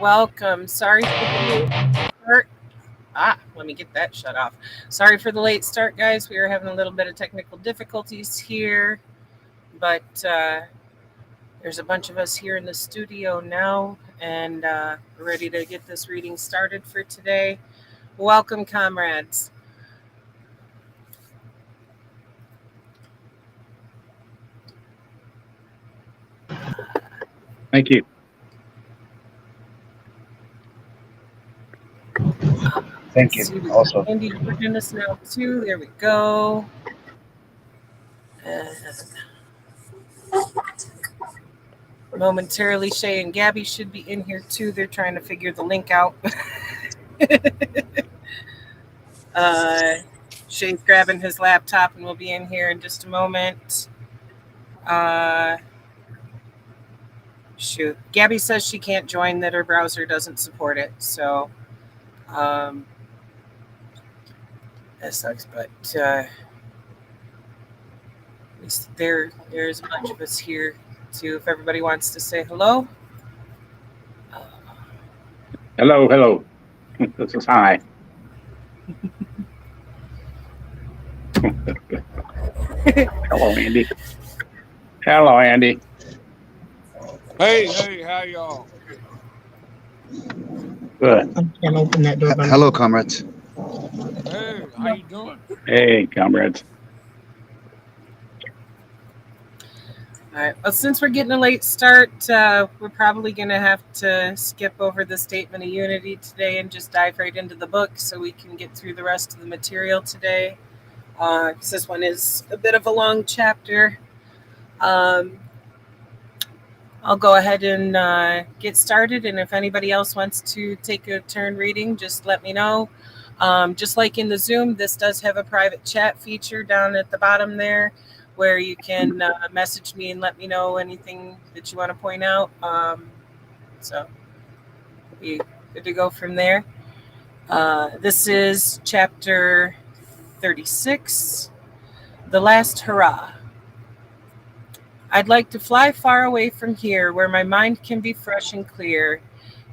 Welcome. Sorry for the late start. Let me get that shut off. Sorry for the late start, guys. We are having a little bit of technical difficulties here, but there's a bunch of us here in the studio now, and we're ready to get this reading started for today. Welcome, comrades. Thank you. Thank Let's see, you. we got Also, Andy joining us now too. There we go. And momentarily, Shay and Gabby should be in here too. They're trying to figure the link out. uh, Shay's grabbing his laptop and we'll be in here in just a moment. Uh, shoot. Gabby says she can't join, that her browser doesn't support it. So that sucks. But at least there's a bunch of us here too. If everybody wants to say hello. hello. This is hi. Hello, Andy. Hello, Andy. Hey, how y'all? Good. I can't open that door. Hello, comrades. Hey, how you doing? Hey, comrades. All right. Well, since we're getting a late start, we're probably going to have to skip over the Statement of Unity today and just dive right into the book so we can get through the rest of the material today. Because this one is a bit of a long chapter. I'll go ahead and get started, and if anybody else wants to take a turn reading, just let me know. Just like in the Zoom, this does have a private chat feature down at the bottom there, where you can message me and let me know anything that you want to point out. So be good to go from there. This is chapter 36, The Last Hurrah. I'd like to fly far away from here, where my mind can be fresh and clear,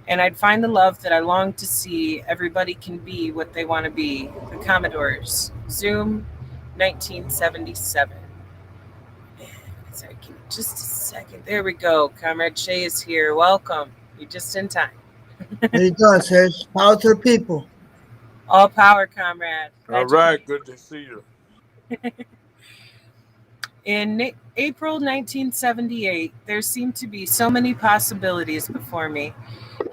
and I'd find the love that I long to see. Everybody can be what they want to be. The Commodores. Zoom, 1977. Sorry, give me just a second. There we go. Comrade Shay is here. Welcome. You're just in time. How you doing, sis? Power to the people. All power, comrade. All right, good to see you. In April 1978, there seemed to be so many possibilities before me.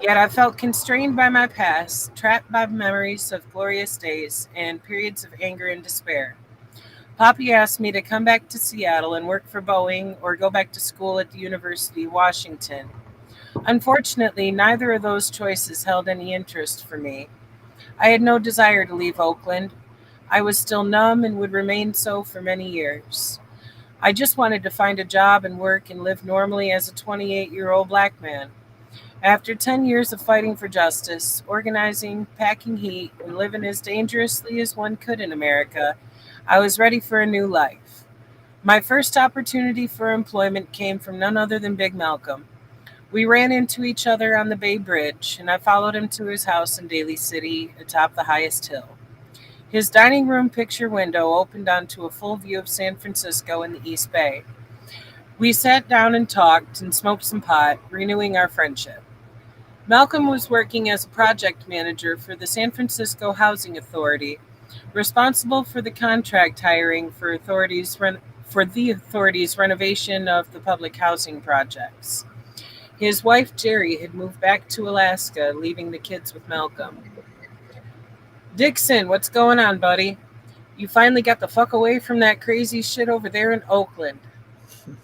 Yet I felt constrained by my past, trapped by memories of glorious days and periods of anger and despair. Poppy asked me to come back to Seattle and work for Boeing or go back to school at the University of Washington. Unfortunately, neither of those choices held any interest for me. I had no desire to leave Oakland. I was still numb and would remain so for many years. I just wanted to find a job and work and live normally as a 28-year-old black man. After 10 years of fighting for justice, organizing, packing heat, and living as dangerously as one could in America, I was ready for a new life. My first opportunity for employment came from none other than Big Malcolm. We ran into each other on the Bay Bridge, and I followed him to his house in Daly City atop the highest hill. His dining room picture window opened onto a full view of San Francisco and the East Bay. We sat down and talked and smoked some pot, renewing our friendship. Malcolm was working as a project manager for the San Francisco Housing Authority, responsible for the contract hiring for the authority's renovation of the public housing projects. His wife, Jerry, had moved back to Alaska, leaving the kids with Malcolm. Dixon, what's going on, buddy? You finally got the fuck away from that crazy shit over there in Oakland.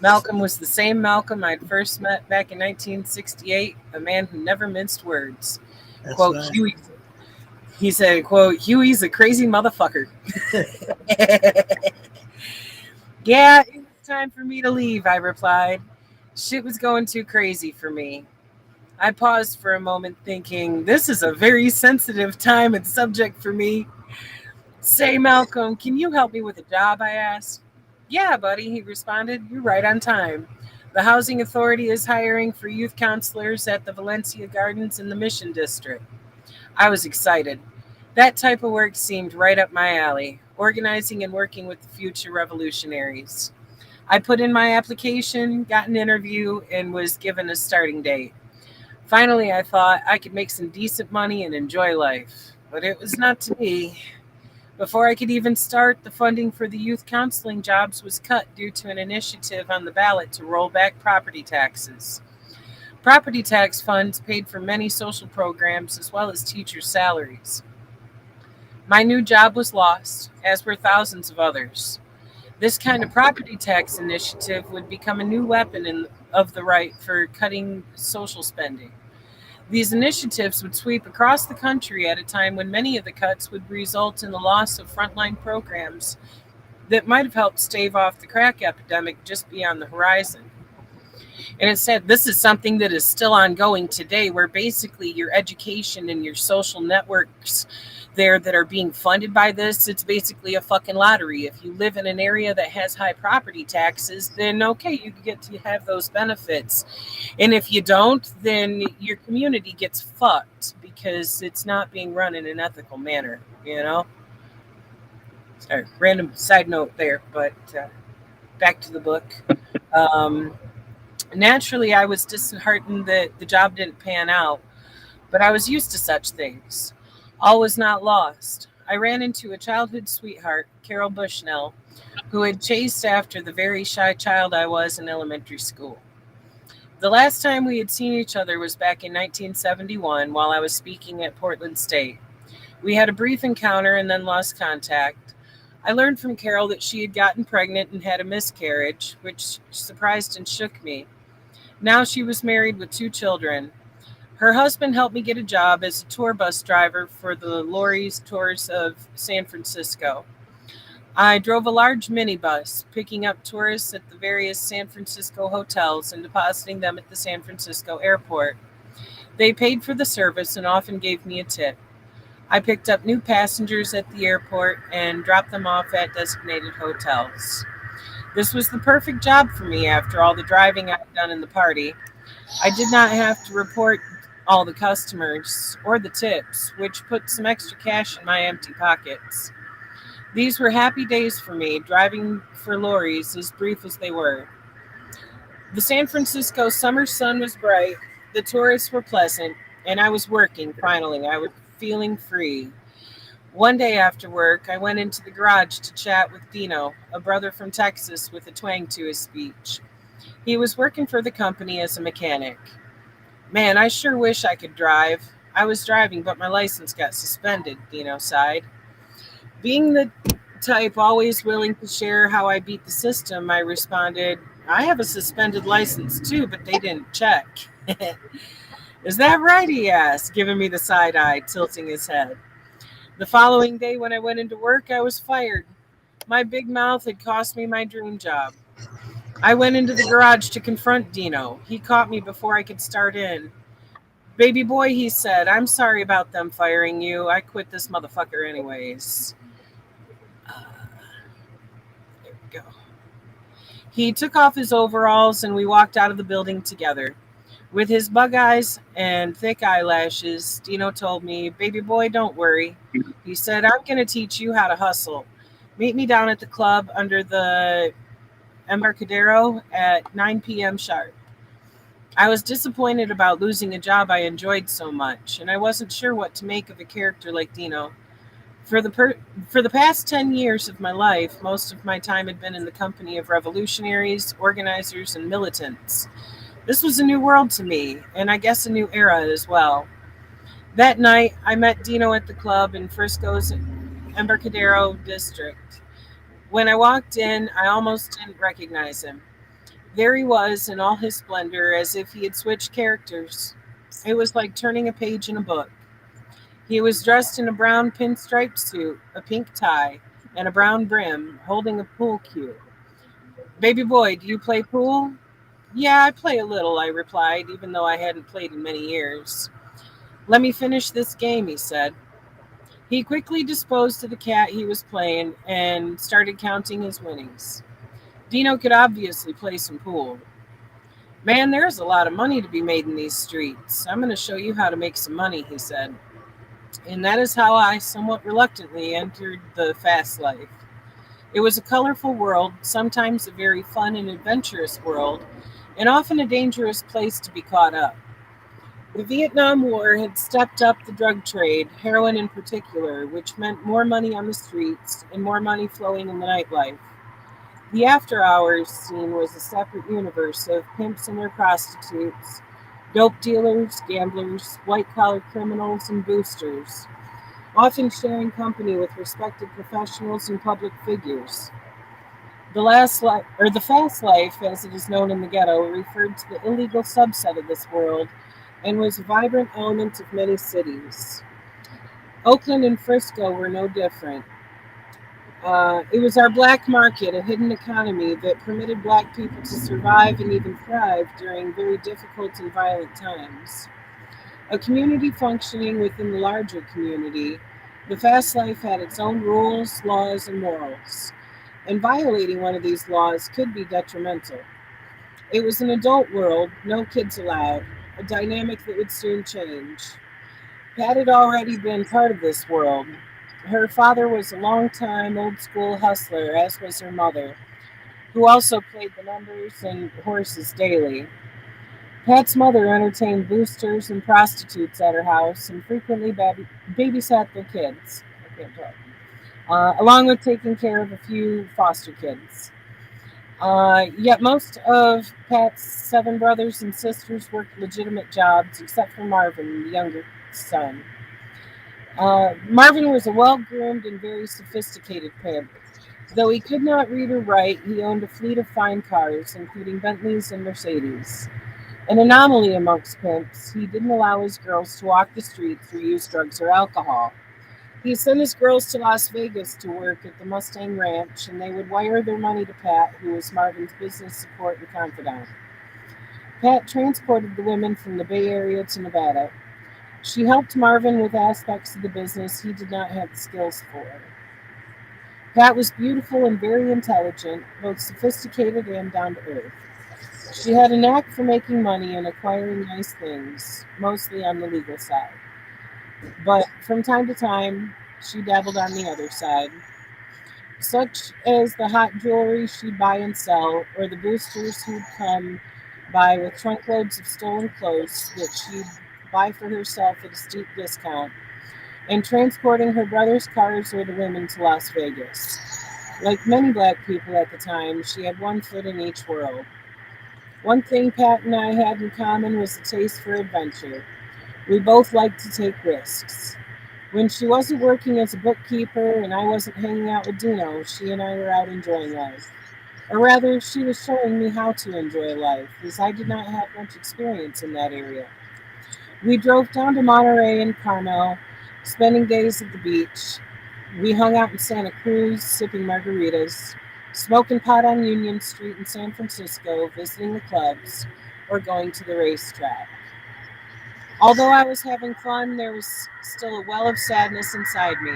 Malcolm was the same Malcolm I'd first met back in 1968, a man who never minced words. That's Quote, right. Huey. He said, quote, Huey's a crazy motherfucker. Yeah, it was time for me to leave, I replied. Shit was going too crazy for me. I paused for a moment thinking, this is a very sensitive time and subject for me. Say, Malcolm, can you help me with a job, I asked. Yeah, buddy, he responded. You're right on time. The housing authority is hiring for youth counselors at the Valencia Gardens in the Mission District. I was excited. That type of work seemed right up my alley, organizing and working with the future revolutionaries. I put in my application, got an interview, and was given a starting date. Finally, I thought I could make some decent money and enjoy life. But it was not to be. Before I could even start, the funding for the youth counseling jobs was cut due to an initiative on the ballot to roll back property taxes. Property tax funds paid for many social programs as well as teachers' salaries. My new job was lost, as were thousands of others. This kind of property tax initiative would become a new weapon of the right for cutting social spending. These initiatives would sweep across the country at a time when many of the cuts would result in the loss of frontline programs that might have helped stave off the crack epidemic just beyond the horizon. And it said this is something that is still ongoing today, where basically your education and your social networks there that are being funded by this, it's basically a fucking lottery. If you live in an area that has high property taxes, then okay, you get to have those benefits. And if you don't, then your community gets fucked because it's not being run in an ethical manner, you know? Sorry, random side note there, but back to the book. Um, Naturally, I was disheartened that the job didn't pan out, but I was used to such things. All was not lost. I ran into a childhood sweetheart, Carol Bushnell, who had chased after the very shy child I was in elementary school. The last time we had seen each other was back in 1971 while I was speaking at Portland State. We had a brief encounter and then lost contact. I learned from Carol that she had gotten pregnant and had a miscarriage, which surprised and shook me. Now she was married with 2 children. Her husband helped me get a job as a tour bus driver for the Lori's Tours of San Francisco. I drove a large minibus, picking up tourists at the various San Francisco hotels and depositing them at the San Francisco airport. They paid for the service and often gave me a tip. I picked up new passengers at the airport and dropped them off at designated hotels. This was the perfect job for me after all the driving I had done in the party. I did not have to report all the customers or the tips, which put some extra cash in my empty pockets. These were happy days for me, driving for lorries, as brief as they were. The San Francisco summer sun was bright, the tourists were pleasant, and I was working finally. I was feeling free. One day after work, I went into the garage to chat with Dino, a brother from Texas with a twang to his speech. He was working for the company as a mechanic. Man, I sure wish I could drive. I was driving, but my license got suspended, Dino sighed. Being the type always willing to share how I beat the system, I responded, I have a suspended license too, but they didn't check. Is that right? He asked, giving me the side eye, tilting his head. The following day, when I went into work, I was fired. My big mouth had cost me my dream job. I went into the garage to confront Dino. He caught me before I could start in. Baby boy, he said, I'm sorry about them firing you. I quit this motherfucker anyways. There we go. He took off his overalls and we walked out of the building together. With his bug eyes and thick eyelashes, Dino told me, baby boy, don't worry. He said, I'm going to teach you how to hustle. Meet me down at the club under the Embarcadero at 9 p.m. sharp. I was disappointed about losing a job I enjoyed so much, and I wasn't sure what to make of a character like Dino. For the past 10 years of my life, most of my time had been in the company of revolutionaries, organizers, and militants. This was a new world to me, and I guess a new era as well. That night, I met Dino at the club in Frisco's Embarcadero district. When I walked in, I almost didn't recognize him. There he was in all his splendor, as if he had switched characters. It was like turning a page in a book. He was dressed in a brown pinstripe suit, a pink tie, and a brown brim, holding a pool cue. Baby boy, do you play pool? Yeah, I play a little, I replied, even though I hadn't played in many years. Let me finish this game, he said. He quickly disposed of the cat he was playing and started counting his winnings. Dino could obviously play some pool. Man, there's a lot of money to be made in these streets. I'm going to show you how to make some money, he said. And that is how I somewhat reluctantly entered the fast life. It was a colorful world, sometimes a very fun and adventurous world, and often a dangerous place to be caught up. The Vietnam War had stepped up the drug trade, heroin in particular, which meant more money on the streets and more money flowing in the nightlife. The after hours scene was a separate universe of pimps and their prostitutes, dope dealers, gamblers, white collar criminals, and boosters, often sharing company with respected professionals and public figures. The fast life, as it is known in the ghetto, referred to the illegal subset of this world and was a vibrant element of many cities. Oakland and Frisco were no different. It was our black market, a hidden economy that permitted black people to survive and even thrive during very difficult and violent times. A community functioning within the larger community, the fast life had its own rules, laws, and morals, and violating one of these laws could be detrimental. It was an adult world, no kids allowed, a dynamic that would soon change. Pat had already been part of this world. Her father was a long-time old school hustler, as was her mother, who also played the numbers and horses daily. Pat's mother entertained boosters and prostitutes at her house and frequently babysat their kids. I can't talk. Along with taking care of a few foster kids. Yet most of Pat's 7 brothers and sisters worked legitimate jobs, except for Marvin, the younger son. Marvin was a well-groomed and very sophisticated pimp. Though he could not read or write, he owned a fleet of fine cars, including Bentleys and Mercedes. An anomaly amongst pimps, he didn't allow his girls to walk the streets or use drugs or alcohol. He sent his girls to Las Vegas to work at the Mustang Ranch, and they would wire their money to Pat, who was Marvin's business support and confidant. Pat transported the women from the Bay Area to Nevada. She helped Marvin with aspects of the business he did not have the skills for. Pat was beautiful and very intelligent, both sophisticated and down to earth. She had a knack for making money and acquiring nice things, mostly on the legal side. But from time to time, she dabbled on the other side, such as the hot jewelry she'd buy and sell, or the boosters who'd come by with trunkloads of stolen clothes that she'd buy for herself at a steep discount, and transporting her brother's cars or the women to Las Vegas. Like many black people at the time, she had one foot in each world. One thing Pat and I had in common was a taste for adventure. We both liked to take risks. When she wasn't working as a bookkeeper and I wasn't hanging out with Dino, she and I were out enjoying life. Or rather, she was showing me how to enjoy life, as I did not have much experience in that area. We drove down to Monterey and Carmel, spending days at the beach. We hung out in Santa Cruz, sipping margaritas, smoking pot on Union Street in San Francisco, visiting the clubs, or going to the racetrack. Although I was having fun, there was still a well of sadness inside me.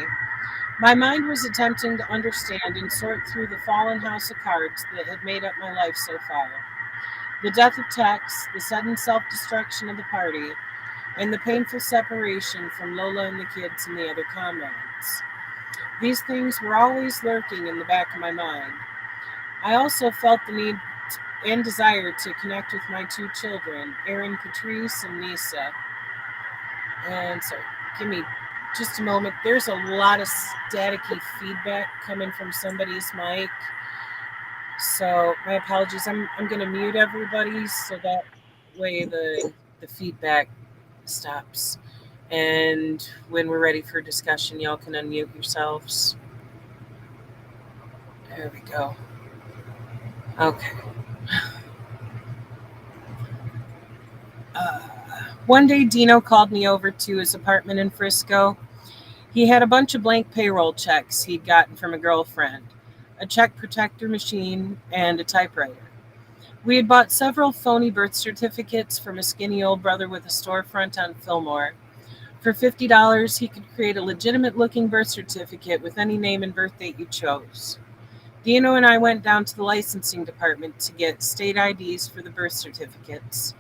My mind was attempting to understand and sort through the fallen house of cards that had made up my life so far. The death of Tex, the sudden self-destruction of the party, and the painful separation from Lola and the kids and the other comrades. These things were always lurking in the back of my mind. I also felt the need and desire to connect with my 2 children, Aaron Patrice and Nisa. And so, give me just a moment. There's a lot of staticky feedback coming from somebody's mic. So, my apologies. I'm going to mute everybody so that way the feedback stops. And when we're ready for discussion, y'all can unmute yourselves. There we go. Okay. One day, Dino called me over to his apartment in Frisco. He had a bunch of blank payroll checks he'd gotten from a girlfriend, a check protector machine, and a typewriter. We had bought several phony birth certificates from a skinny old brother with a storefront on Fillmore. For $50, he could create a legitimate-looking birth certificate with any name and birth date you chose. Dino and I went down to the licensing department to get state IDs for the birth certificates.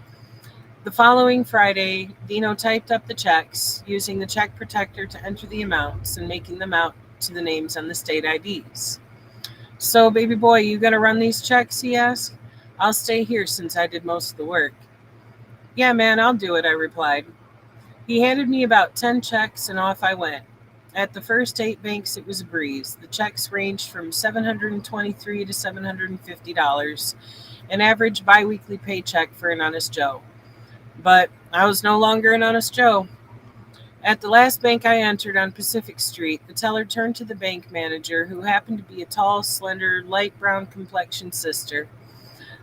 The following Friday, Dino typed up the checks, using the check protector to enter the amounts and making them out to the names on the state IDs. So, baby boy, you gonna run these checks? He asked. I'll stay here since I did most of the work. Yeah, man, I'll do it, I replied. He handed me about 10 checks and off I went. At the first 8 banks, it was a breeze. The checks ranged from $723 to $750, an average biweekly paycheck for an honest Joe. But I was no longer an honest Joe. At the last bank I entered on Pacific Street, the teller turned to the bank manager, who happened to be a tall, slender, light brown complexioned sister.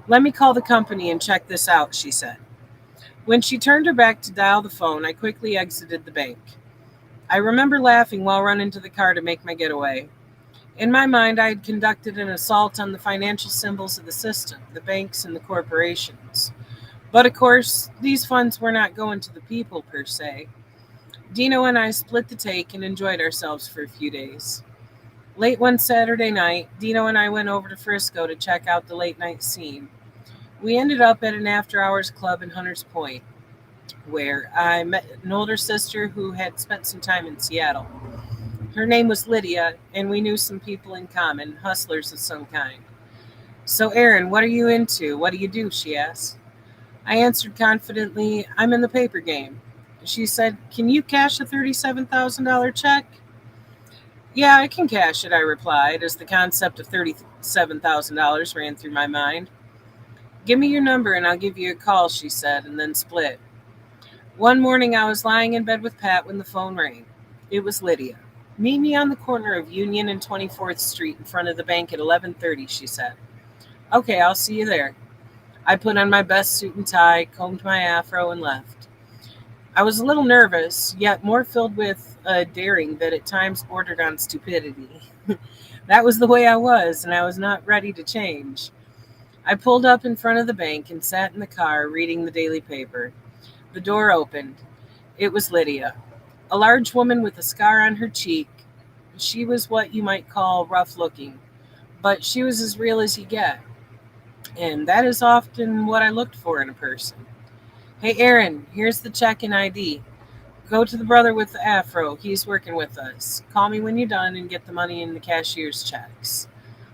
Let me call the company and check this out, she said. When she turned her back to dial the phone, I quickly exited the bank. I remember laughing while running to the car to make my getaway. In my mind, I had conducted an assault on the financial symbols of the system, the banks and the corporations. But of course, these funds were not going to the people per se. Dino and I split the take and enjoyed ourselves for a few days. Late one Saturday night, Dino and I went over to Frisco to check out the late night scene. We ended up at an after hours club in Hunters Point, where I met an older sister who had spent some time in Seattle. Her name was Lydia, and we knew some people in common, hustlers of some kind. So, Aaron, what are you into? What do you do? She asked. I answered confidently, I'm in the paper game. She said, Can you cash a $37,000 check? Yeah, I can cash it, I replied, as the concept of $37,000 ran through my mind. Give me your number and I'll give you a call, she said, and then split. One morning I was lying in bed with Pat when the phone rang. It was Lydia. Meet me on the corner of Union and 24th Street in front of the bank at 11:30, she said. Okay, I'll see you there. I put on my best suit and tie, combed my afro, and left. I was a little nervous, yet more filled with daring that at times bordered on stupidity. That was the way I was, and I was not ready to change. I pulled up in front of the bank and sat in the car reading the daily paper. The door opened. It was Lydia, a large woman with a scar on her cheek. She was what you might call rough looking, but she was as real as you get. And that is often what I looked for in a person. Hey, Aaron, here's the check and ID. Go to the brother with the afro. He's working with us. Call me when you're done and get the money in the cashier's checks.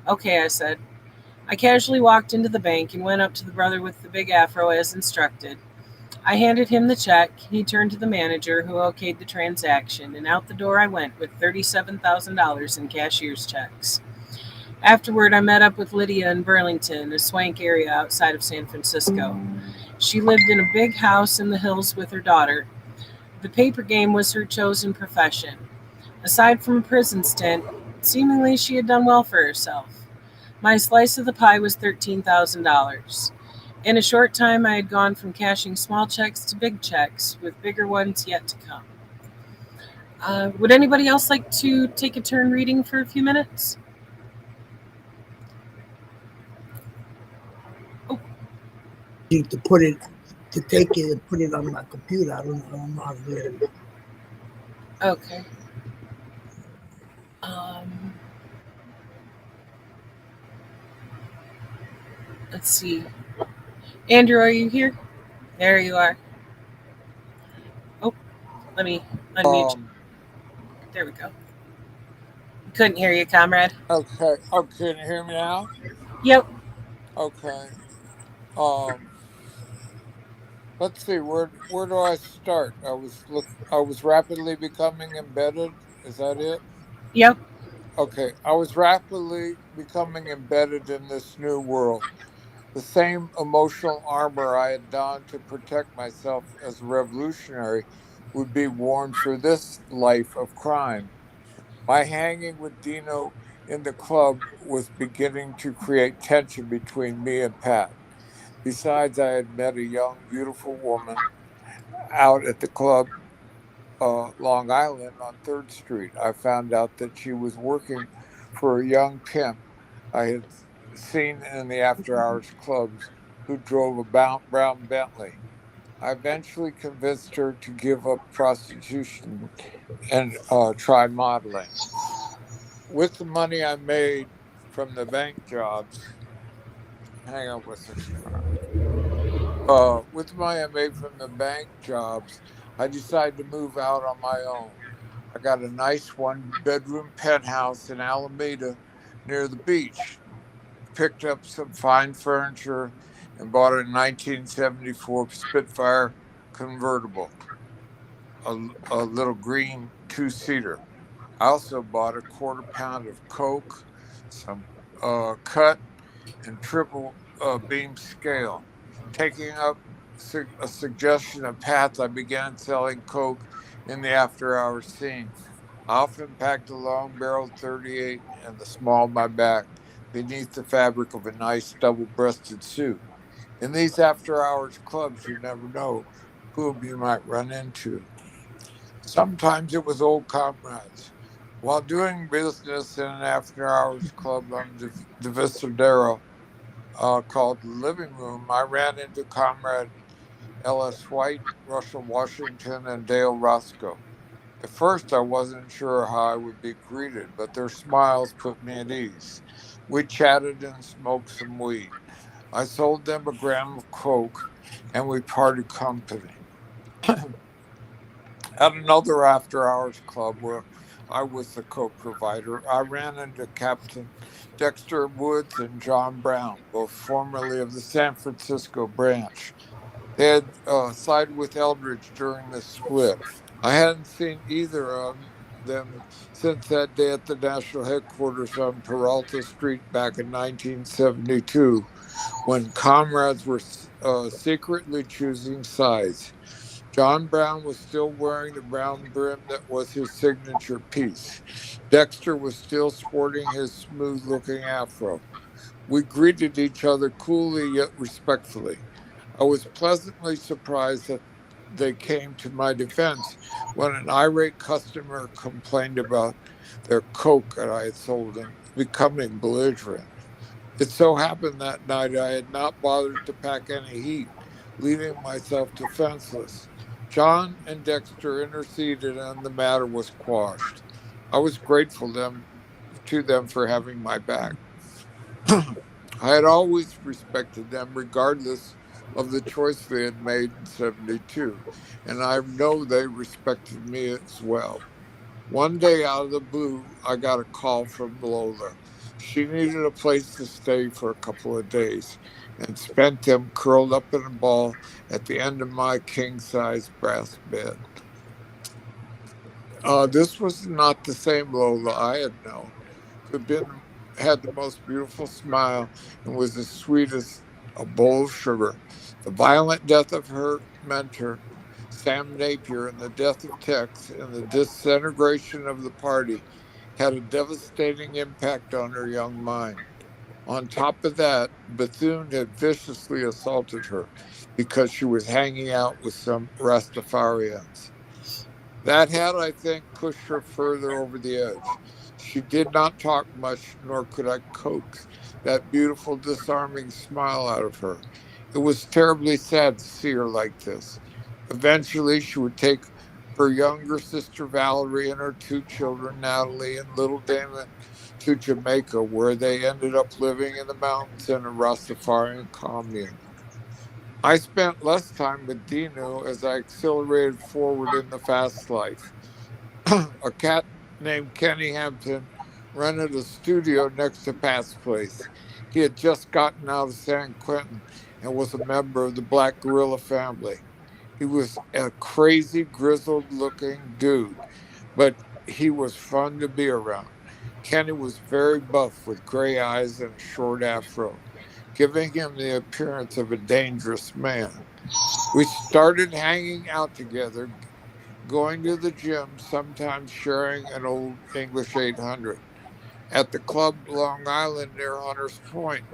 Okay, I said. I casually walked into the bank and went up to the brother with the big afro as instructed. I handed him the check. He turned to the manager, who okayed the transaction, and out the door I went with $37,000 in cashier's checks. Afterward, I met up with Lydia in Burlington, a swank area outside of San Francisco. She lived in a big house in the hills with her daughter. The paper game was her chosen profession. Aside from a prison stint, seemingly she had done well for herself. My slice of the pie was $13,000. In a short time, I had gone from cashing small checks to big checks, with bigger ones yet to come. Would anybody else like to take a turn reading for a few minutes? To put it, to take it and put it on my computer. I don't know how to do it. Okay. Let's see. Andrew, are you here? There you are. Oh, let me unmute you. There we go. Couldn't hear you, comrade. Okay. Oh, can you hear me now? Yep. Okay. Let's see. Where do I start? I was rapidly becoming embedded. Is that it? Yep. Okay. I was rapidly becoming embedded in this new world. The same emotional armor I had donned to protect myself as a revolutionary would be worn for this life of crime. My hanging with Dino in the club was beginning to create tension between me and Pat. Besides, I had met a young, beautiful woman out at the club, Long Island on 3rd Street. I found out that she was working for a young pimp I had seen in the after hours clubs who drove a brown Bentley. I eventually convinced her to give up prostitution and try modeling. With the money I made from the bank jobs. Hang on one second. With my MA from the bank jobs, I decided to move out on my own. I got a nice one-bedroom penthouse in Alameda near the beach. Picked up some fine furniture and bought a 1974 Spitfire convertible, a little green two-seater. I also bought a quarter pound of Coke, some cut and triple beam scale. Taking up a suggestion of Pat's, I began selling Coke in the after hours scene. I often packed a long barreled 38 in the small of my back beneath the fabric of a nice double breasted suit. In these after hours clubs, you never know whom you might run into. Sometimes it was old comrades. While doing business in an after hours club on the Visadero called the Living Room, I ran into Comrade L.S. White, Russell Washington, and Dale Roscoe. At first, I wasn't sure how I would be greeted, but their smiles put me at ease. We chatted and smoked some weed. I sold them a gram of Coke, and we parted company. At another after hours club where I was the Coke provider, I ran into Captain Dexter Woods and John Brown, both formerly of the San Francisco branch. They had sided with Eldridge during the split. I hadn't seen either of them since that day at the national headquarters on Peralta Street back in 1972, when comrades were secretly choosing sides. John Brown was still wearing the brown brim that was his signature piece. Dexter was still sporting his smooth looking afro. We greeted each other coolly yet respectfully. I was pleasantly surprised that they came to my defense when an irate customer complained about their Coke that I had sold him, becoming belligerent. It so happened that night I had not bothered to pack any heat, leaving myself defenseless. John and Dexter interceded and the matter was quashed. I was grateful to them for having my back. I had always respected them regardless of the choice they had made in 72, and I know they respected me as well. One day out of the blue, I got a call from Lola. She needed a place to stay for a couple of days and spent them curled up in a ball at the end of my king size brass bed. This was not the same Lola I had known, who had the most beautiful smile and was as sweet as a bowl of sugar. The violent death of her mentor, Sam Napier, and the death of Tex and the disintegration of the party had a devastating impact on her young mind. On top of that, Bethune had viciously assaulted her because she was hanging out with some Rastafarians. That had, I think, pushed her further over the edge. She did not talk much, nor could I coax that beautiful, disarming smile out of her. It was terribly sad to see her like this. Eventually, she would take her younger sister Valerie and her two children, Natalie and little Damon, to Jamaica, where they ended up living in the mountains in a Rastafarian commune. I spent less time with Dino as I accelerated forward in the fast life. A cat named Kenny Hampton rented a studio next to Pat's place. He had just gotten out of San Quentin and was a member of the Black Gorilla family. He was a crazy, grizzled looking dude, but he was fun to be around. Kenny was very buff with gray eyes and a short afro, giving him the appearance of a dangerous man. We started hanging out together, going to the gym, sometimes sharing an old English 800. At the club Long Island near Hunters Point,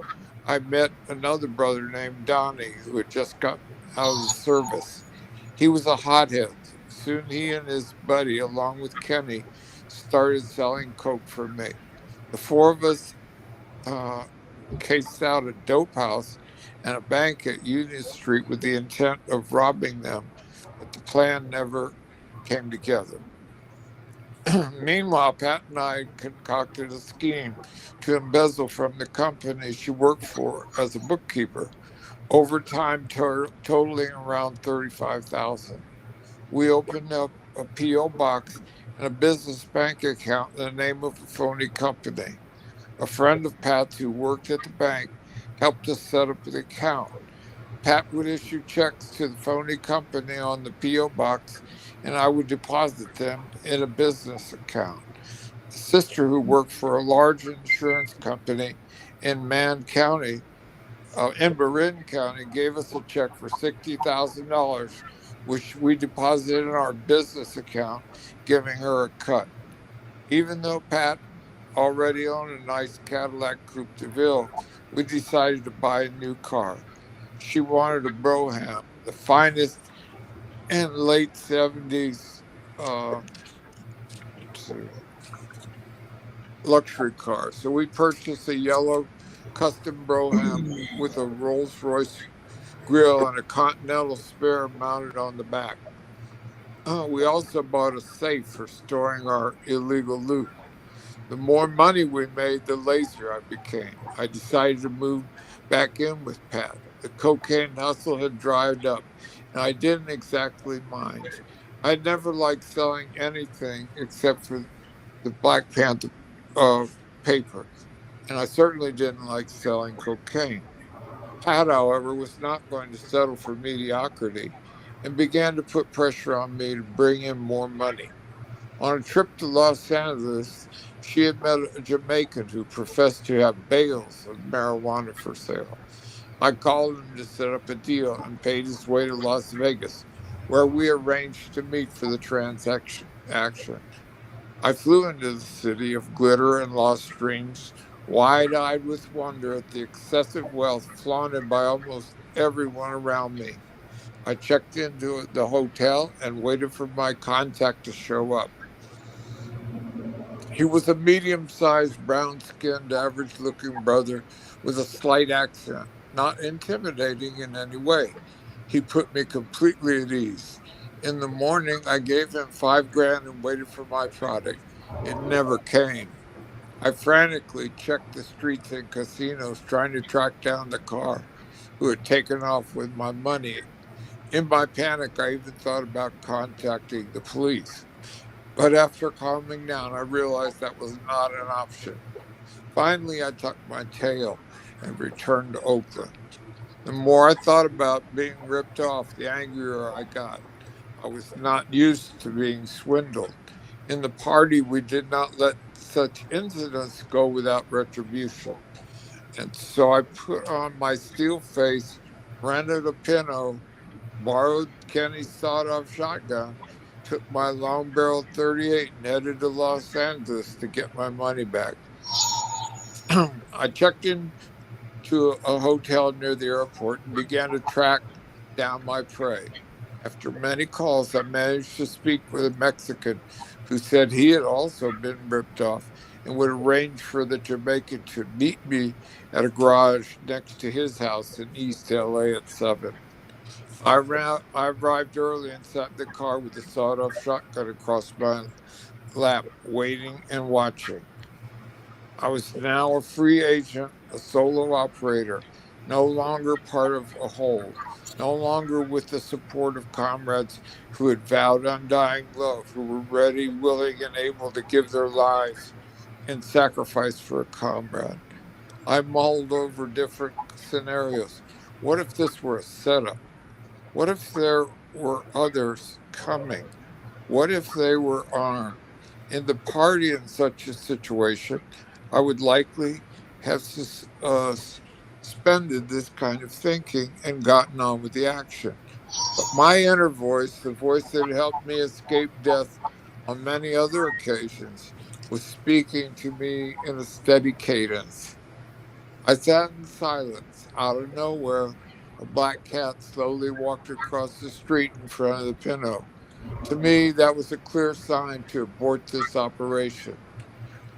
I met another brother named Donnie who had just gotten out of the service. He was a hothead. Soon he and his buddy, along with Kenny, started selling coke for me. The four of us uh, cased out a dope house and a bank at Union Street with the intent of robbing them, but the plan never came together. Meanwhile, Pat and I concocted a scheme to embezzle from the company she worked for as a bookkeeper, over time totaling around 35,000. We opened up a PO box and a business bank account in the name of a phony company. A friend of Pat's who worked at the bank helped us set up the account. Pat would issue checks to the phony company on the PO box, and I would deposit them in a business account. A sister who worked for a large insurance company in Marin County, gave us a check for $60,000, which we deposited in our business account, giving her a cut. Even though Pat already owned a nice Cadillac Coupe de Ville, we decided to buy a new car. She wanted a Brougham, the finest in late 70s luxury car. So we purchased a yellow custom Brougham with a Rolls Royce grill and a Continental spare mounted on the back. We also bought a safe for storing our illegal loot. The more money we made, the lazier I became. I decided to move back in with Pat. The cocaine hustle had dried up, and I didn't exactly mind. I never liked selling anything except for the Black Panther paper, and I certainly didn't like selling cocaine. Pat, however, was not going to settle for mediocrity and began to put pressure on me to bring in more money. On a trip to Los Angeles, she had met a Jamaican who professed to have bales of marijuana for sale. I called him to set up a deal and paid his way to Las Vegas, where we arranged to meet for the transaction. I flew into the city of glitter and lost dreams, wide-eyed with wonder at the excessive wealth flaunted by almost everyone around me. I checked into the hotel and waited for my contact to show up. He was a medium-sized, brown-skinned, average-looking brother with a slight accent, not intimidating in any way. He put me completely at ease. In the morning, I gave him $5,000 and waited for my product. It never came. I frantically checked the streets and casinos trying to track down the car who had taken off with my money. In my panic, I even thought about contacting the police. But after calming down, I realized that was not an option. Finally, I tucked my tail and returned to Oakland. The more I thought about being ripped off, the angrier I got. I was not used to being swindled. In the party, we did not let such incidents go without retribution. And so I put on my steel face, rented a Pinto, borrowed Kenny's sawed-off shotgun, took my long-barreled 38 and headed to Los Angeles to get my money back. I checked in to a hotel near the airport and began to track down my prey. After many calls, I managed to speak with a Mexican who said he had also been ripped off and would arrange for the Jamaican to meet me at a garage next to his house in East LA at 7. I arrived early and sat in the car with the sawed-off shotgun across my lap, waiting and watching. I was now a free agent, a solo operator, no longer part of a whole, no longer with the support of comrades who had vowed undying love, who were ready, willing, and able to give their lives in sacrifice for a comrade. I mulled over different scenarios. What if this were a setup? What if there were others coming? What if they were armed? In the party in such a situation, I would likely have suspended this kind of thinking and gotten on with the action. But my inner voice, the voice that helped me escape death on many other occasions, was speaking to me in a steady cadence. I sat in silence. Out of nowhere, a black cat slowly walked across the street in front of the Pinto. To me, that was a clear sign to abort this operation.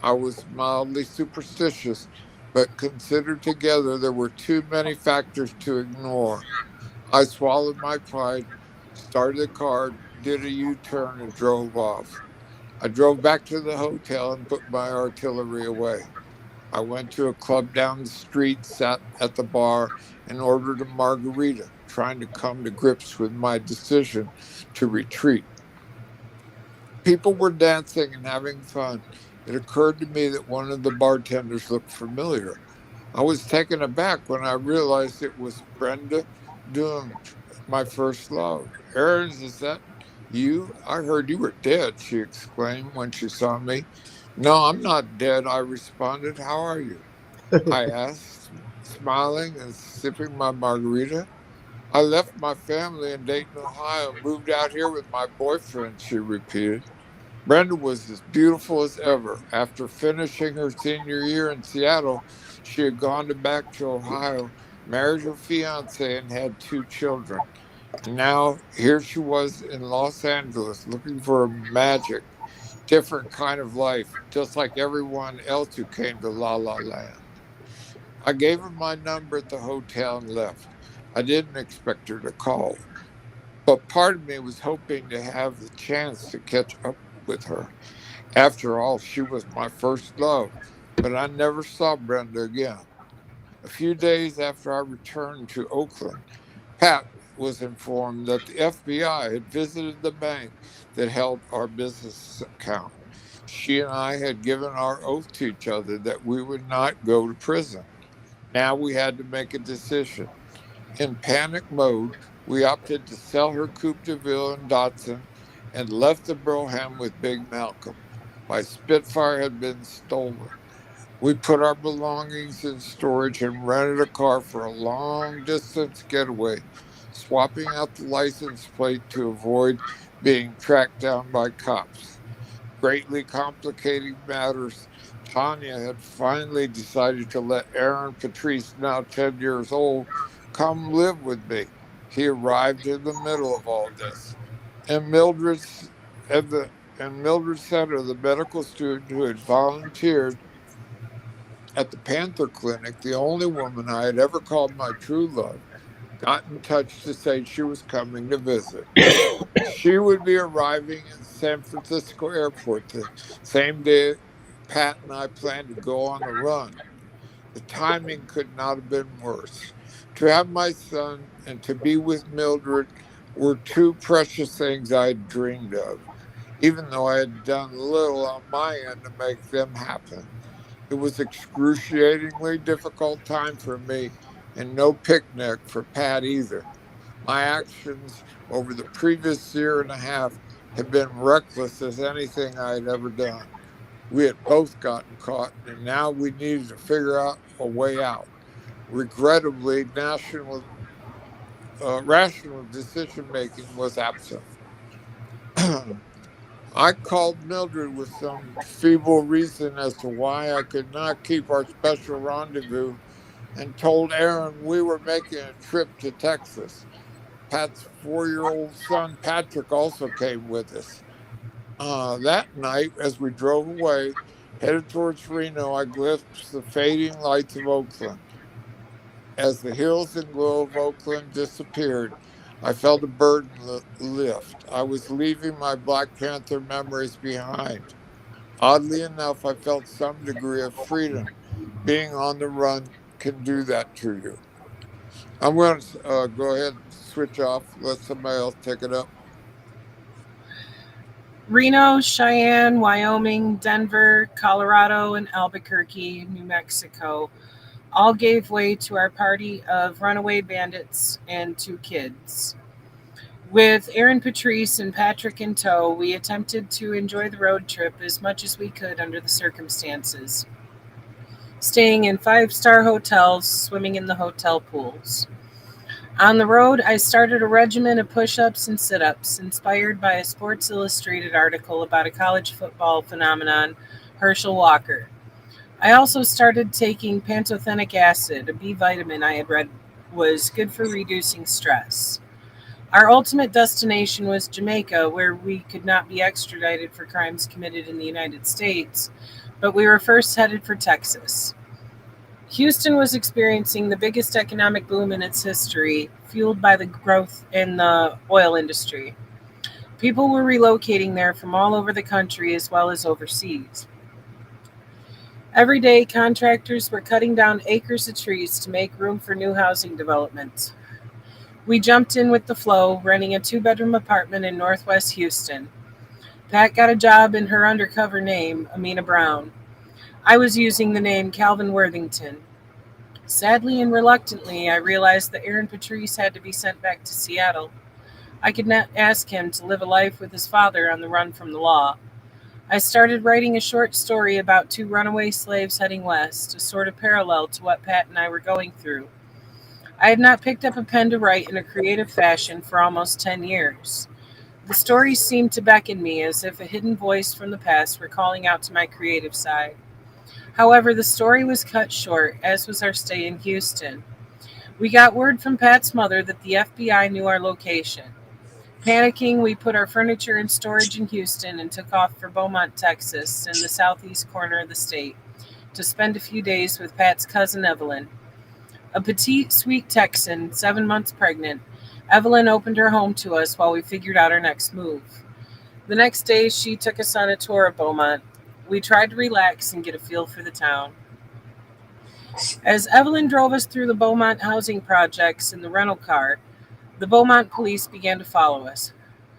I was mildly superstitious, but considered together, there were too many factors to ignore. I swallowed my pride, started the car, did a U turn, and drove off. I drove back to the hotel and put my artillery away. I went to a club down the street, sat at the bar, and ordered a margarita, trying to come to grips with my decision to retreat. People were dancing and having fun. It occurred to me that one of the bartenders looked familiar. I was taken aback when I realized it was Brenda Dunge, my first love. Aaron, is that you? I heard you were dead, she exclaimed when she saw me. No, I'm not dead, I responded. How are you? I asked, smiling and sipping my margarita. I left my family in Dayton, Ohio, moved out here with my boyfriend, she repeated. Brenda was as beautiful as ever. After finishing her senior year in Seattle, she had gone back to Ohio, married her fiance, and had two children. And now here she was in Los Angeles looking for a magic, different kind of life, just like everyone else who came to La La Land. I gave her my number at the hotel and left. I didn't expect her to call, but part of me was hoping to have the chance to catch up with her. After all, she was my first love, but I never saw Brenda again. A few days after I returned to Oakland, Pat was informed that the FBI had visited the bank that held our business account. She and I had given our oath to each other that we would not go to prison. Now we had to make a decision. In panic mode, we opted to sell her Coupe de Ville and Datsun and left the Broham with Big Malcolm. My Spitfire had been stolen. We put our belongings in storage and rented a car for a long distance getaway, swapping out the license plate to avoid being tracked down by cops. Greatly complicating matters, Tanya had finally decided to let Aaron Patrice, now 10 years old, come live with me. He arrived in the middle of all this. And Mildred Center, the medical student who had volunteered at the Panther Clinic, the only woman I had ever called my true love, got in touch to say she was coming to visit. She would be arriving in San Francisco airport the same day Pat and I planned to go on the run. The timing could not have been worse. To have my son and to be with Mildred were two precious things I had dreamed of, even though I had done little on my end to make them happen. It was excruciatingly difficult time for me and no picnic for Pat either. My actions over the previous year and a half had been reckless as anything I had ever done. We had both gotten caught, and now we needed to figure out a way out. Regrettably, rational decision making was absent. I called Mildred with some feeble reason as to why I could not keep our special rendezvous and told Aaron we were making a trip to Texas. Pat's 4-year-old son, Patrick, also came with us. That night, as we drove away, headed towards Reno, I glimpsed the fading lights of Oakland. As the hills and glow of Oakland disappeared, I felt a burden lift. I was leaving my Black Panther memories behind. Oddly enough, I felt some degree of freedom. Being on the run can do that to you. I'm going to go ahead and switch off, let somebody else take it up. Reno, Cheyenne, Wyoming, Denver, Colorado, and Albuquerque, New Mexico all gave way to our party of runaway bandits and two kids. With Aaron Patrice and Patrick in tow, we attempted to enjoy the road trip as much as we could under the circumstances, staying in 5-star hotels, swimming in the hotel pools. On the road, I started a regimen of push-ups and sit-ups, inspired by a Sports Illustrated article about a college football phenomenon, Herschel Walker. I also started taking pantothenic acid, a B vitamin I had read was good for reducing stress. Our ultimate destination was Jamaica, where we could not be extradited for crimes committed in the United States, but we were first headed for Texas. Houston was experiencing the biggest economic boom in its history, fueled by the growth in the oil industry. People were relocating there from all over the country as well as overseas. Every day, contractors were cutting down acres of trees to make room for new housing developments. We jumped in with the flow, renting a two-bedroom apartment in Northwest Houston. Pat got a job in her undercover name, Amina Brown. I was using the name Calvin Worthington. Sadly and reluctantly, I realized that Aaron Patrice had to be sent back to Seattle. I could not ask him to live a life with his father on the run from the law. I started writing a short story about two runaway slaves heading west, a sort of parallel to what Pat and I were going through. I had not picked up a pen to write in a creative fashion for almost 10 years. The story seemed to beckon me as if a hidden voice from the past were calling out to my creative side. However, the story was cut short, as was our stay in Houston. We got word from Pat's mother that the FBI knew our location. Panicking, we put our furniture in storage in Houston and took off for Beaumont, Texas, in the southeast corner of the state, to spend a few days with Pat's cousin Evelyn. A petite, sweet Texan, 7 months pregnant, Evelyn opened her home to us while we figured out our next move. The next day, she took us on a tour of Beaumont. We tried to relax and get a feel for the town. As Evelyn drove us through the Beaumont housing projects in the rental car, the Beaumont police began to follow us.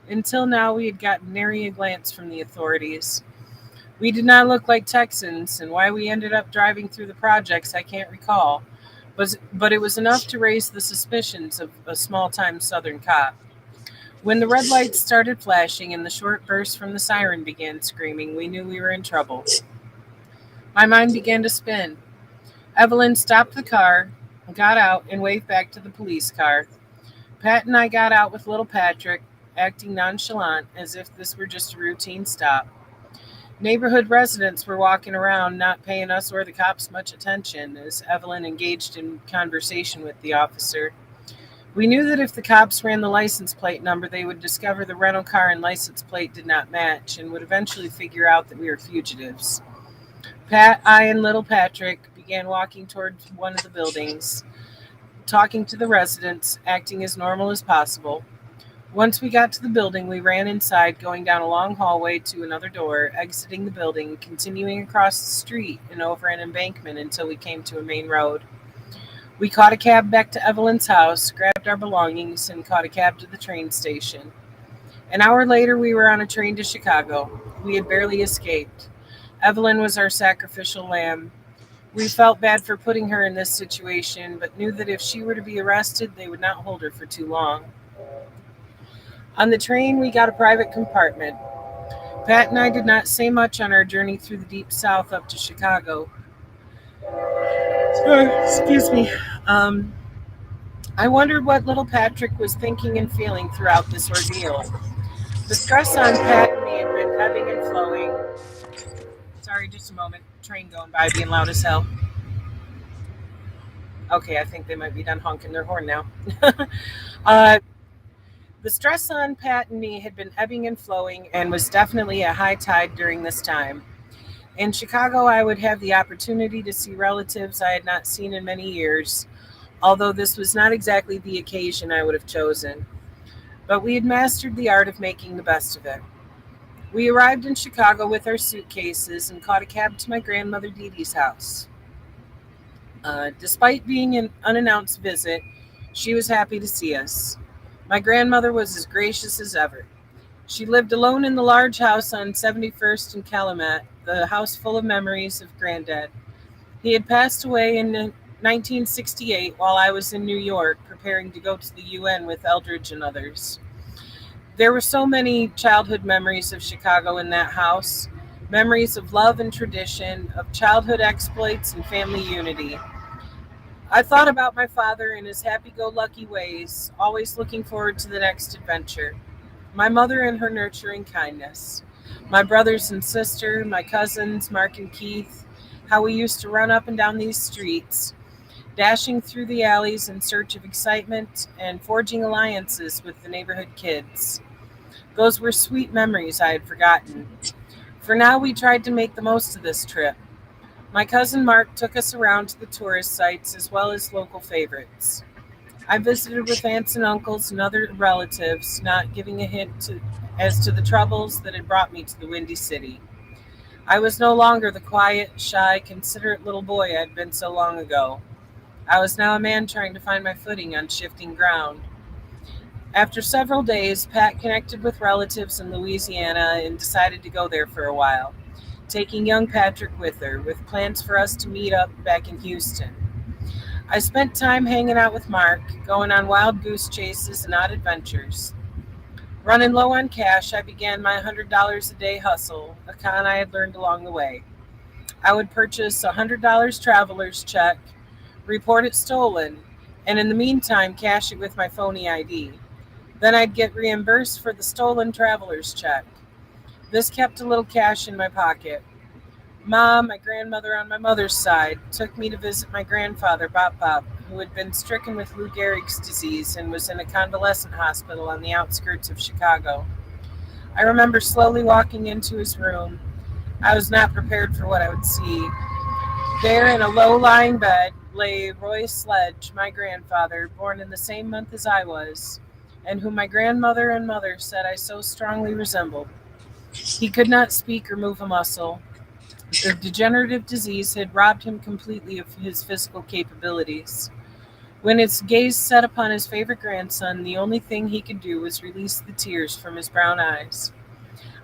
Until now, we had gotten nary a glance from the authorities. We did not look like Texans, and why we ended up driving through the projects I can't recall, but it was enough to raise the suspicions of a small-time Southern cop. When the red lights started flashing and the short burst from the siren began screaming, we knew we were in trouble. My mind began to spin. Evelyn stopped the car, got out, and waved back to the police car. Pat and I got out with little Patrick, acting nonchalant as if this were just a routine stop. Neighborhood residents were walking around, not paying us or the cops much attention, as Evelyn engaged in conversation with the officer. We knew that if the cops ran the license plate number, they would discover the rental car and license plate did not match and would eventually figure out that we were fugitives. Pat, I, and little Patrick began walking toward one of the buildings, talking to the residents, acting as normal as possible. Once we got to the building, we ran inside, going down a long hallway to another door, exiting the building, continuing across the street and over an embankment until we came to a main road. We caught a cab back to Evelyn's house, grabbed our belongings, and caught a cab to the train station. An hour later, we were on a train to Chicago. We had barely escaped. Evelyn was our sacrificial lamb. We felt bad for putting her in this situation, but knew that if she were to be arrested, they would not hold her for too long. On the train, we got a private compartment. Pat and I did not say much on our journey through the deep south up to Chicago. Excuse me. I wondered what little Patrick was thinking and feeling throughout this ordeal. The stress on Pat and me had been ebbing and flowing. Sorry, just a moment. Train going by being loud as hell. Okay, I think they might be done honking their horn now. The stress on Pat and me had been ebbing and flowing and was definitely a high tide during this time. In Chicago, I would have the opportunity to see relatives I had not seen in many years, although this was not exactly the occasion I would have chosen. But we had mastered the art of making the best of it. We arrived in Chicago with our suitcases and caught a cab to my grandmother Dee Dee's house. Despite being an unannounced visit, she was happy to see us. My grandmother was as gracious as ever. She lived alone in the large house on 71st and Calumet, the house full of memories of Granddad. He had passed away in 1968 while I was in New York preparing to go to the UN with Eldridge and others. There were so many childhood memories of Chicago in that house, memories of love and tradition, of childhood exploits and family unity. I thought about my father and his happy-go-lucky ways, always looking forward to the next adventure. My mother and her nurturing kindness. My brothers and sister, my cousins, Mark and Keith, how we used to run up and down these streets, dashing through the alleys in search of excitement and forging alliances with the neighborhood kids. Those were sweet memories I had forgotten. For now, we tried to make the most of this trip. My cousin Mark took us around to the tourist sites as well as local favorites. I visited with aunts and uncles and other relatives, not giving a hint as to the troubles that had brought me to the Windy City. I was no longer the quiet, shy, considerate little boy I had been so long ago. I was now a man trying to find my footing on shifting ground. After several days, Pat connected with relatives in Louisiana and decided to go there for a while, taking young Patrick with her, with plans for us to meet up back in Houston. I spent time hanging out with Mark, going on wild goose chases and odd adventures. Running low on cash, I began my $100 a day hustle, a con I had learned along the way. I would purchase a $100 traveler's check, report it stolen, and in the meantime cash it with my phony ID. Then I'd get reimbursed for the stolen traveler's check. This kept a little cash in my pocket. Mom, my grandmother on my mother's side, took me to visit my grandfather, Bop Bop, who had been stricken with Lou Gehrig's disease and was in a convalescent hospital on the outskirts of Chicago. I remember slowly walking into his room. I was not prepared for what I would see. There in a low-lying bed lay Roy Sledge, my grandfather, born in the same month as I was, and whom my grandmother and mother said I so strongly resembled. He could not speak or move a muscle. The degenerative disease had robbed him completely of his physical capabilities. When his gaze set upon his favorite grandson, the only thing he could do was release the tears from his brown eyes.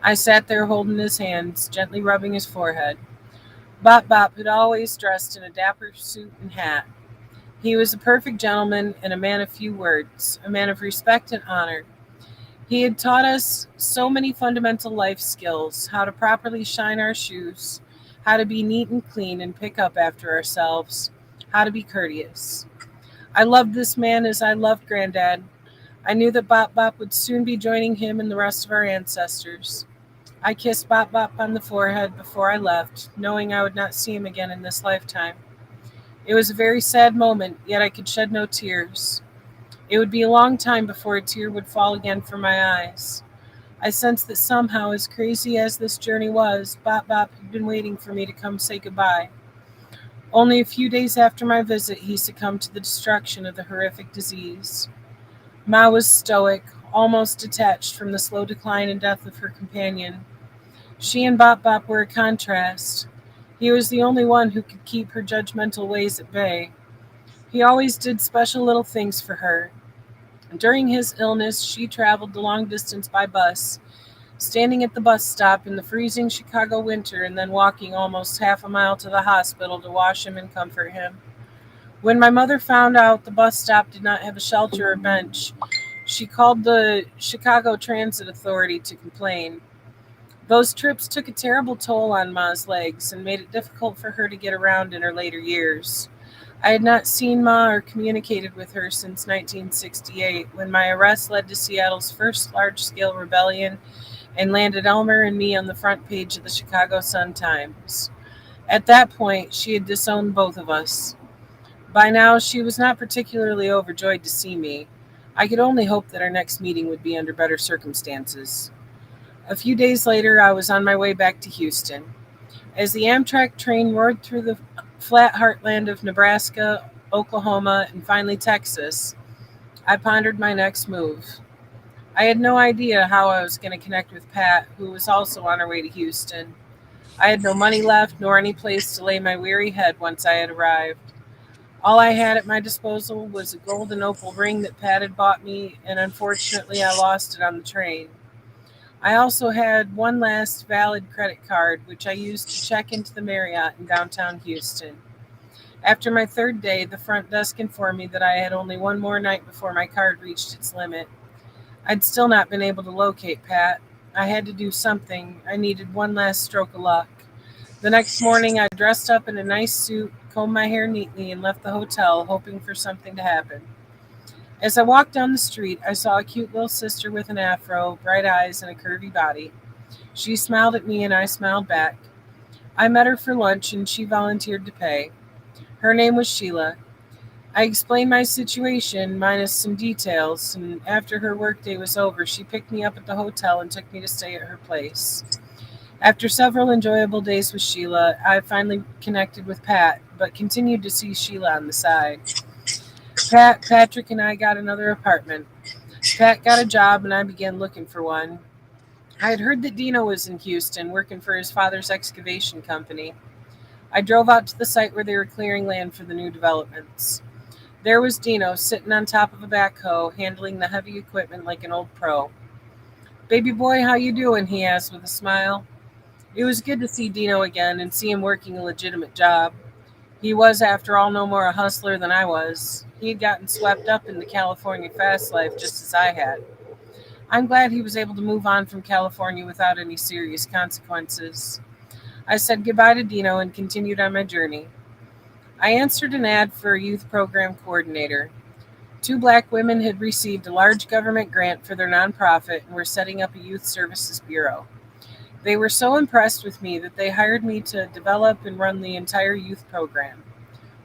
I sat there holding his hands, gently rubbing his forehead. Bop Bop had always dressed in a dapper suit and hat. He was a perfect gentleman and a man of few words, a man of respect and honor. He had taught us so many fundamental life skills: how to properly shine our shoes, how to be neat and clean and pick up after ourselves, how to be courteous. I loved this man as I loved Granddad. I knew that Bop Bop would soon be joining him and the rest of our ancestors. I kissed Bop Bop on the forehead before I left, knowing I would not see him again in this lifetime. It was a very sad moment, yet I could shed no tears. It would be a long time before a tear would fall again from my eyes. I sensed that somehow, as crazy as this journey was, Bop Bop had been waiting for me to come say goodbye. Only a few days after my visit, he succumbed to the destruction of the horrific disease. Ma was stoic, almost detached from the slow decline and death of her companion. She and Bop Bop were a contrast. He was the only one who could keep her judgmental ways at bay. He always did special little things for her. During his illness, she traveled the long distance by bus, standing at the bus stop in the freezing Chicago winter and then walking almost half a mile to the hospital to wash him and comfort him. When my mother found out the bus stop did not have a shelter or bench, she called the Chicago Transit Authority to complain. Those trips took a terrible toll on Ma's legs and made it difficult for her to get around in her later years. I had not seen Ma or communicated with her since 1968, when my arrest led to Seattle's first large-scale rebellion and landed Elmer and me on the front page of the Chicago Sun-Times. At that point, she had disowned both of us. By now, she was not particularly overjoyed to see me. I could only hope that our next meeting would be under better circumstances. A few days later, I was on my way back to Houston. As the Amtrak train roared through the flat heartland of Nebraska, Oklahoma, and finally Texas, I pondered my next move. I had no idea how I was going to connect with Pat, who was also on her way to Houston. I had no money left, nor any place to lay my weary head once I had arrived. All I had at my disposal was a gold and opal ring that Pat had bought me, and unfortunately I lost it on the train. I also had one last valid credit card, which I used to check into the Marriott in downtown Houston. After my third day, the front desk informed me that I had only one more night before my card reached its limit. I'd still not been able to locate Pat. I had to do something. I needed one last stroke of luck. The next morning, I dressed up in a nice suit, combed my hair neatly, and left the hotel, hoping for something to happen. As I walked down the street, I saw a cute little sister with an afro, bright eyes, and a curvy body. She smiled at me, and I smiled back. I met her for lunch, and she volunteered to pay. Her name was Sheila. I explained my situation, minus some details, and after her workday was over, she picked me up at the hotel and took me to stay at her place. After several enjoyable days with Sheila, I finally connected with Pat, but continued to see Sheila on the side. Patrick, and I got another apartment. Pat got a job, and I began looking for one. I had heard that Dino was in Houston working for his father's excavation company. I drove out to the site where they were clearing land for the new developments. There was Dino sitting on top of a backhoe, handling the heavy equipment like an old pro. "Baby boy, how you doing?" he asked with a smile. It was good to see Dino again and see him working a legitimate job. He was, after all, no more a hustler than I was. He had gotten swept up in the California fast life just as I had. I'm glad he was able to move on from California without any serious consequences. I said goodbye to Dino and continued on my journey. I answered an ad for a youth program coordinator. Two black women had received a large government grant for their nonprofit and were setting up a youth services bureau. They were so impressed with me that they hired me to develop and run the entire youth program.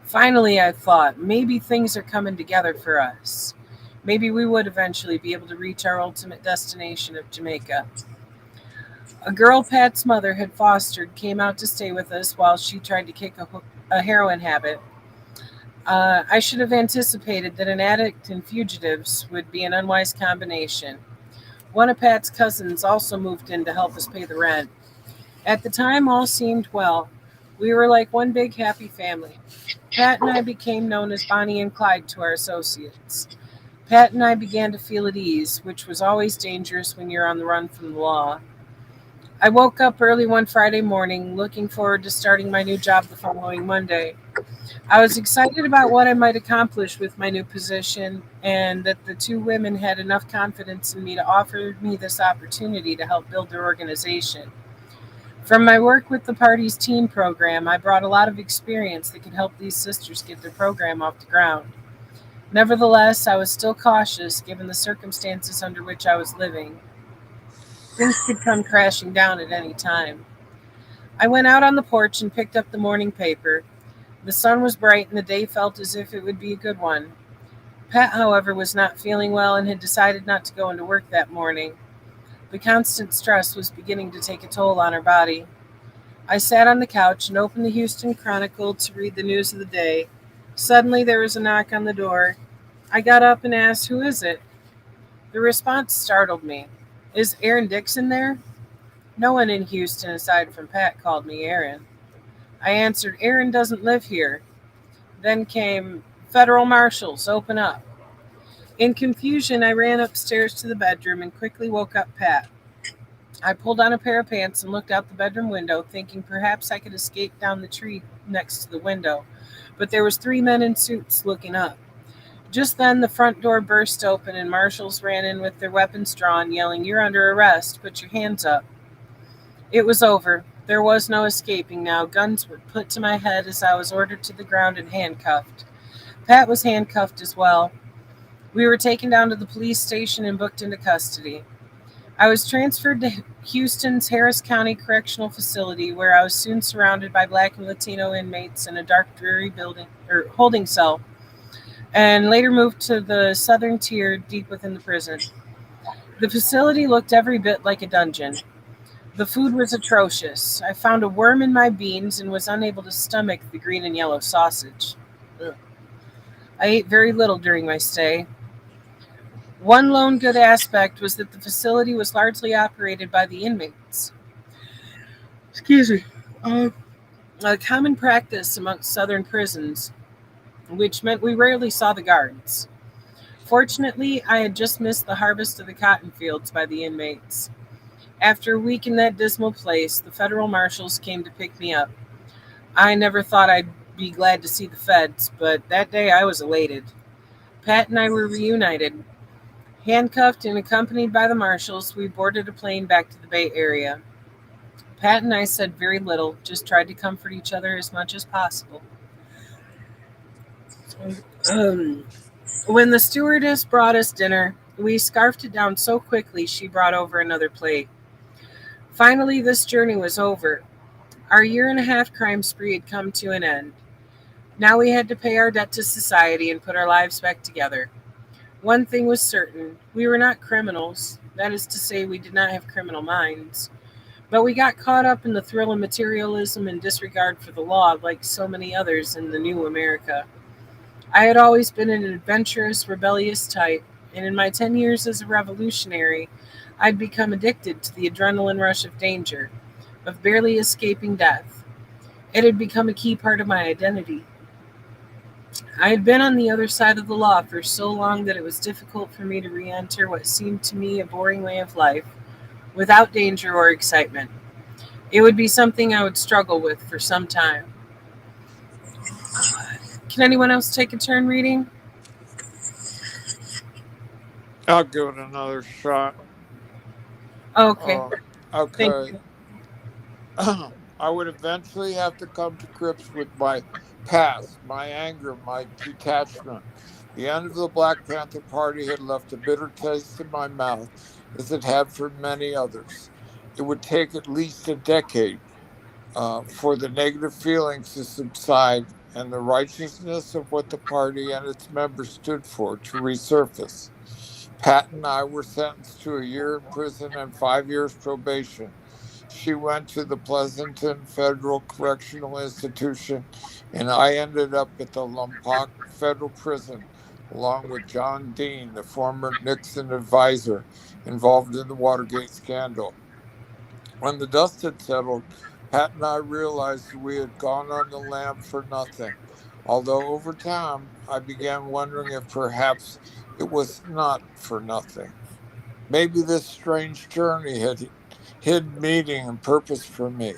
Finally, I thought, maybe things are coming together for us. Maybe we would eventually be able to reach our ultimate destination of Jamaica. A girl Pat's mother had fostered came out to stay with us while she tried to kick a heroin habit. I should have anticipated that an addict and fugitives would be an unwise combination. One of Pat's cousins also moved in to help us pay the rent. At the time, all seemed well. We were like one big happy family. Pat and I became known as Bonnie and Clyde to our associates. Pat and I began to feel at ease, which was always dangerous when you're on the run from the law. I woke up early one Friday morning, looking forward to starting my new job the following Monday. I was excited about what I might accomplish with my new position, and that the two women had enough confidence in me to offer me this opportunity to help build their organization. From my work with the party's team program, I brought a lot of experience that could help these sisters get their program off the ground. Nevertheless, I was still cautious given the circumstances under which I was living. Things could come crashing down at any time. I went out on the porch and picked up the morning paper. The sun was bright and the day felt as if it would be a good one. Pat, however, was not feeling well and had decided not to go into work that morning. The constant stress was beginning to take a toll on her body. I sat on the couch and opened the Houston Chronicle to read the news of the day. Suddenly there was a knock on the door. I got up and asked, "Who is it?" The response startled me. "Is Aaron Dixon there?" No one in Houston aside from Pat called me Aaron. I answered, "Aaron doesn't live here." Then came, "Federal marshals, open up." In confusion, I ran upstairs to the bedroom and quickly woke up Pat. I pulled on a pair of pants and looked out the bedroom window, thinking perhaps I could escape down the tree next to the window. But there was 3 men in suits looking up. Just then, the front door burst open and marshals ran in with their weapons drawn, yelling, "You're under arrest. Put your hands up." It was over. There was no escaping now. Guns were put to my head as I was ordered to the ground and handcuffed. Pat was handcuffed as well. We were taken down to the police station and booked into custody. I was transferred to Houston's Harris County Correctional Facility, where I was soon surrounded by Black and Latino inmates in a dark, dreary building or holding cell, and later moved to the southern tier deep within the prison. The facility looked every bit like a dungeon. The food was atrocious. I found a worm in my beans and was unable to stomach the green and yellow sausage. Ugh. I ate very little during my stay. One lone good aspect was that the facility was largely operated by the inmates. Excuse me. A common practice amongst southern prisons, which meant we rarely saw the guards. Fortunately, I had just missed the harvest of the cotton fields by the inmates. After a week in that dismal place, the federal marshals came to pick me up. I never thought I'd be glad to see the feds, but that day I was elated. Pat and I were reunited. Handcuffed and accompanied by the marshals, we boarded a plane back to the Bay Area. Pat and I said very little, just tried to comfort each other as much as possible. When the stewardess brought us dinner, we scarfed it down so quickly she brought over another plate. Finally, this journey was over. Our year-and-a-half crime spree had come to an end. Now we had to pay our debt to society and put our lives back together. One thing was certain, we were not criminals. That is to say, we did not have criminal minds. But we got caught up in the thrill of materialism and disregard for the law like so many others in the new America. I had always been an adventurous, rebellious type, and in my 10 years as a revolutionary, I'd become addicted to the adrenaline rush of danger, of barely escaping death. It had become a key part of my identity. I had been on the other side of the law for so long that it was difficult for me to re enter what seemed to me a boring way of life without danger or excitement. It would be something I would struggle with for some time. Can anyone else take a turn reading? I'll give it another shot. Okay, thank Okay. you. I would eventually have to come to grips with my past, my anger, my detachment. The end of the Black Panther Party had left a bitter taste in my mouth, as it had for many others. It would take at least a decade for the negative feelings to subside and the righteousness of what the party and its members stood for to resurface. Pat and I were sentenced to a year in prison and 5 years probation. She went to the Pleasanton Federal Correctional Institution, and I ended up at the Lompoc Federal Prison, along with John Dean, the former Nixon advisor involved in the Watergate scandal. When the dust had settled, Pat and I realized we had gone on the lam for nothing. Although over time, I began wondering if perhaps it was not for nothing. Maybe this strange journey had hidden meaning and purpose for me.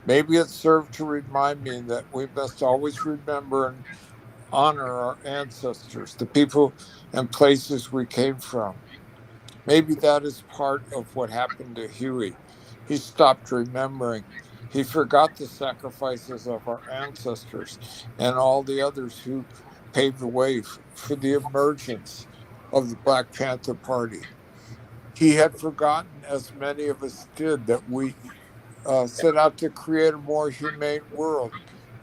Maybe it served to remind me that we must always remember and honor our ancestors, the people and places we came from. Maybe that is part of what happened to Huey. He stopped remembering. He forgot the sacrifices of our ancestors and all the others who paved the way for the emergence of the Black Panther Party. He had forgotten, as many of us did, that we set out to create a more humane world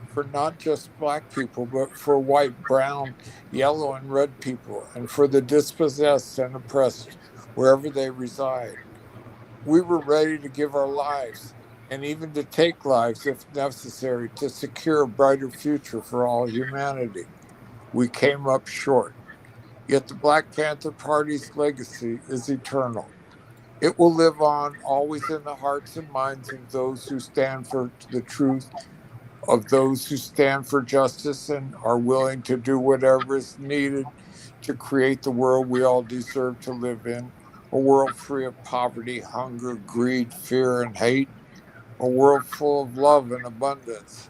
for not just Black people, but for white, brown, yellow, and red people, and for the dispossessed and oppressed wherever they reside. We were ready to give our lives and even to take lives if necessary to secure a brighter future for all humanity. We came up short. Yet the Black Panther Party's legacy is eternal. It will live on always in the hearts and minds of those who stand for the truth, of those who stand for justice and are willing to do whatever is needed to create the world we all deserve to live in, a world free of poverty, hunger, greed, fear, and hate, a world full of love and abundance.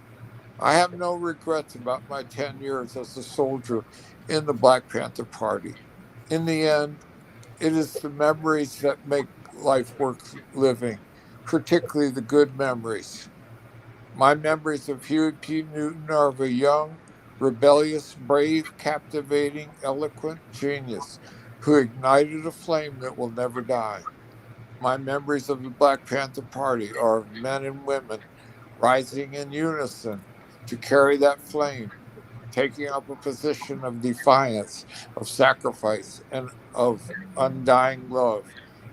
I have no regrets about my 10 years as a soldier in the Black Panther Party. In the end, it is the memories that make life worth living, particularly the good memories. My memories of Huey P. Newton are of a young, rebellious, brave, captivating, eloquent genius who ignited a flame that will never die. My memories of the Black Panther Party are of men and women rising in unison to carry that flame, taking up a position of defiance, of sacrifice, and of undying love,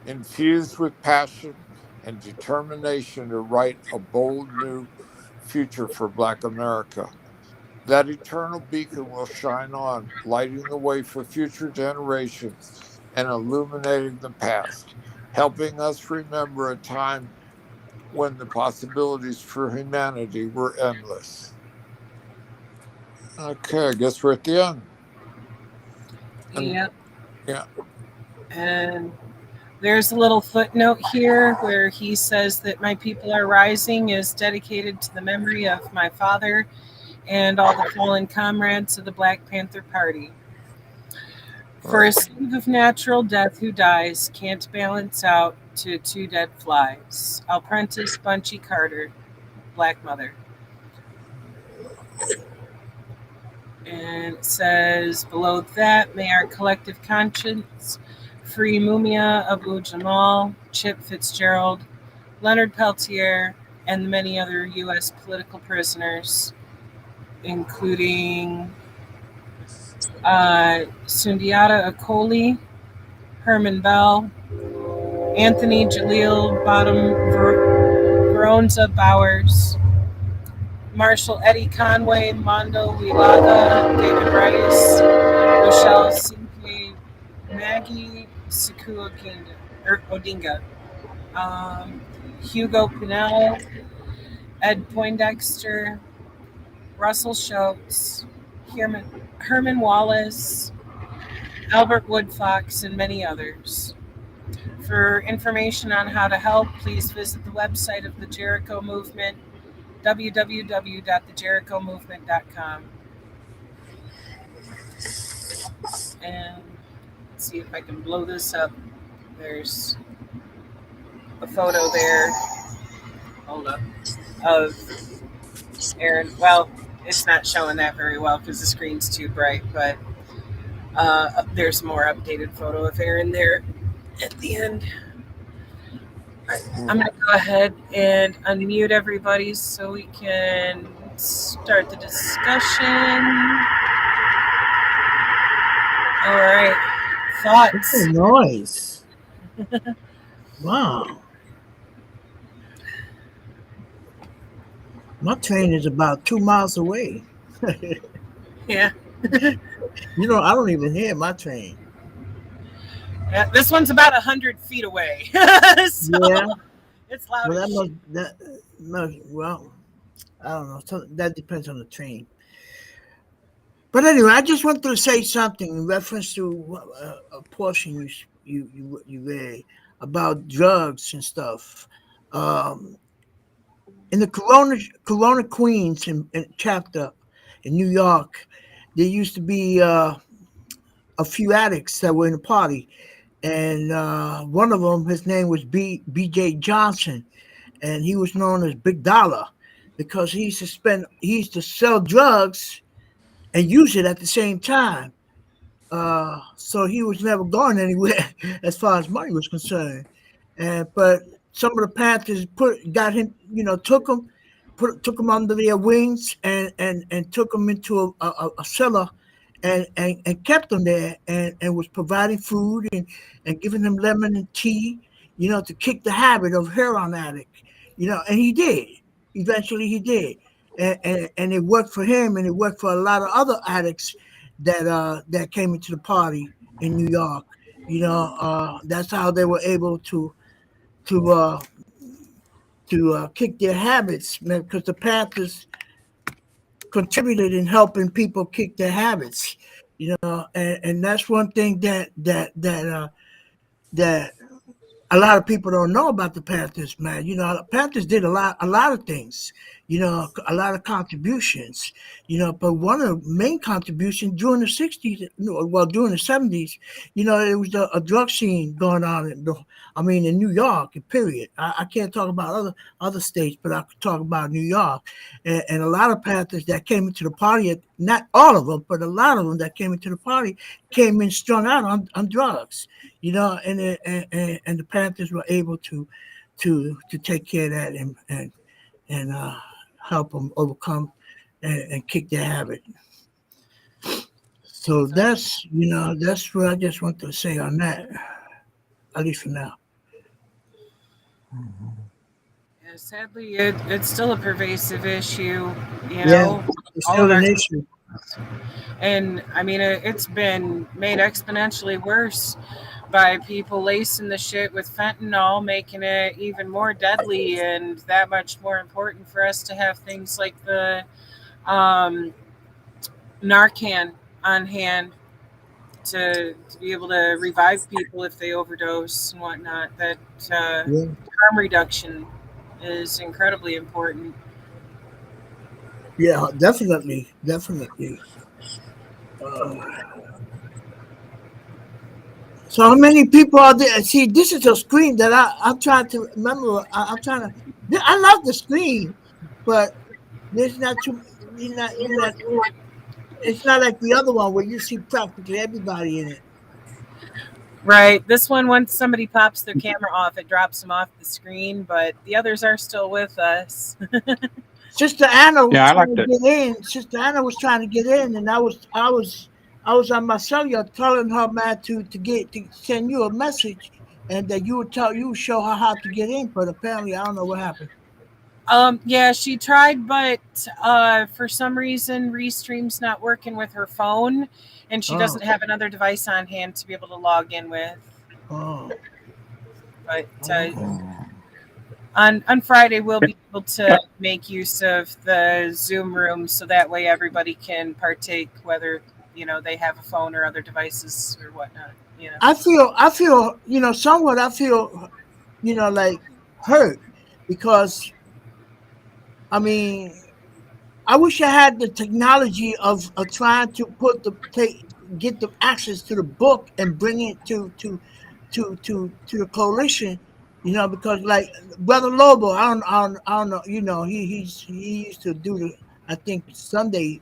infused with passion and determination to write a bold new future for Black America. That eternal beacon will shine on, lighting the way for future generations and illuminating the past, helping us remember a time when the possibilities for humanity were endless. Okay, I guess we're at the end. And Yep. yeah, And there's a little footnote here where he says that My People Are Rising is dedicated to the memory of my father and all the fallen comrades of the Black Panther Party. For a slave of natural death who dies can't balance out to two dead flies. Apprentice Bunchy Carter, Black Mother. And it says below that, may our collective conscience free Mumia Abu Jamal, Chip Fitzgerald, Leonard Peltier, and the many other U.S. political prisoners, including Sundiata Acoli, Herman Bell, Anthony Jaleel Bottom Veronza Bowers, Marshall Eddie Conway, Mondo Wilaga, David Rice, Rochelle Cinque, Maggie Kwaku Odinga, Hugo Pinell, Ed Poindexter, Russell Schultz, Herman Wallace, Albert Woodfox, and many others. For information on how to help, please visit the website of the Jericho Movement, www.thejerichomovement.com. And let's see if I can blow this up. There's a photo there. Hold up. Of Aaron. Well, it's not showing that very well because the screen's too bright, but there's a more updated photo of Aaron there at the end. I'm going to go ahead and unmute everybody so we can start the discussion. All right. Thoughts? What's the noise? Wow. My train is about 2 miles away. Yeah. You know, I don't even hear my train. Yeah, this one's about 100 feet away. So Yeah. it's loud Well, as shit. well, I don't know. So that depends on the train. But anyway, I just wanted to say something in reference to a portion you read about drugs and stuff. In the Corona Queens in chapter in New York, there used to be a few addicts that were in the party, and one of them, his name was B.J. Johnson, and he was known as Big Dollar because he used to sell drugs and use it at the same time. So he was never going anywhere as far as money was concerned. But some of the Panthers got him, took him under their wings and took him into a cellar and kept him there and was providing food and giving him lemon and tea, to kick the habit of heroin addict, and he did. Eventually he did. And it worked for him, and it worked for a lot of other addicts that came into the party in New York. That's how they were able to kick their habits, man, because the Panthers contributed in helping people kick their habits. And that's one thing that a lot of people don't know about the Panthers, man. The Panthers did a lot of things, a lot of contributions, but one of the main contributions during the 60s, during the 70s, it was a drug scene going on in New York, period. I can't talk about other states, but I could talk about New York. And a lot of Panthers that came into the party, not all of them, but a lot of them that came into the party came in strung out on drugs. And the Panthers were able to take care of that and help them overcome and kick their habit. So that's what I just want to say on that, at least for now. Yeah, sadly, it's still a pervasive issue. Yeah, it's still an issue. And I mean, it's been made exponentially worse by people lacing the shit with fentanyl, making it even more deadly and that much more important for us to have things like the Narcan on hand to be able to revive people if they overdose and whatnot. That harm reduction is incredibly important. Yeah, definitely. So how many people are there? See, this is a screen that I'm trying to remember. I love the screen, but there's not too. It's not like the other one where you see practically everybody in it. Right. This one, once somebody pops their camera off, it drops them off the screen, but the others are still with us. Sister Anna was trying to get in. Sister Anna was trying to get in, and I was on my cellular telling her, man, to send you a message, and that you would show her how to get in. But apparently, I don't know what happened. Yeah, she tried, but for some reason, Restream's not working with her phone, and she doesn't have another device on hand to be able to log in with. Oh, But oh. on Friday we'll be able to make use of the Zoom room, so that way everybody can partake, whether they have a phone or other devices or whatnot. I feel, somewhat. I feel, like hurt because I mean, I wish I had the technology of trying to get the access to the book and bring it to the coalition, because like Brother Lobo, I don't know, he used to do the, I think, Sunday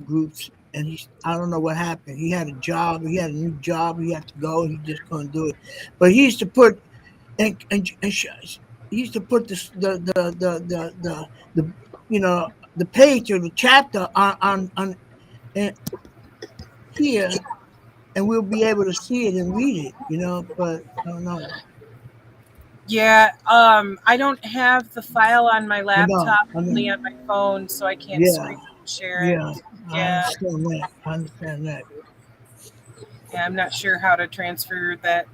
groups, and I don't know what happened. He had a job, he had a new job, he had to go, he just couldn't do it. But he used to put he used to put the the page or the chapter on here, and we'll be able to see it and read it, but I don't know. Yeah, I don't have the file on my I know, laptop, I only know. on my phone, so I can't Yeah, screen share it. yeah, Yeah, I understand that. yeah, I'm not sure how to transfer that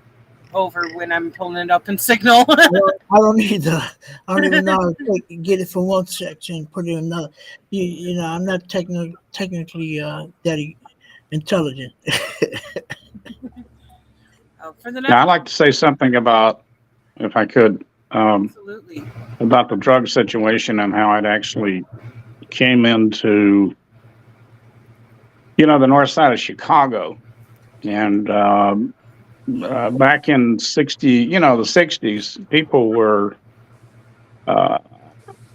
over when I'm pulling it up in Signal. Well, I don't either. I don't even know how to get it from one section and put it in another. I'm not technically that intelligent. For the Now, next, I'd like to say something about, if I could, absolutely. about the drug situation and how it actually came into, the north side of Chicago. And back in the 60s, people were,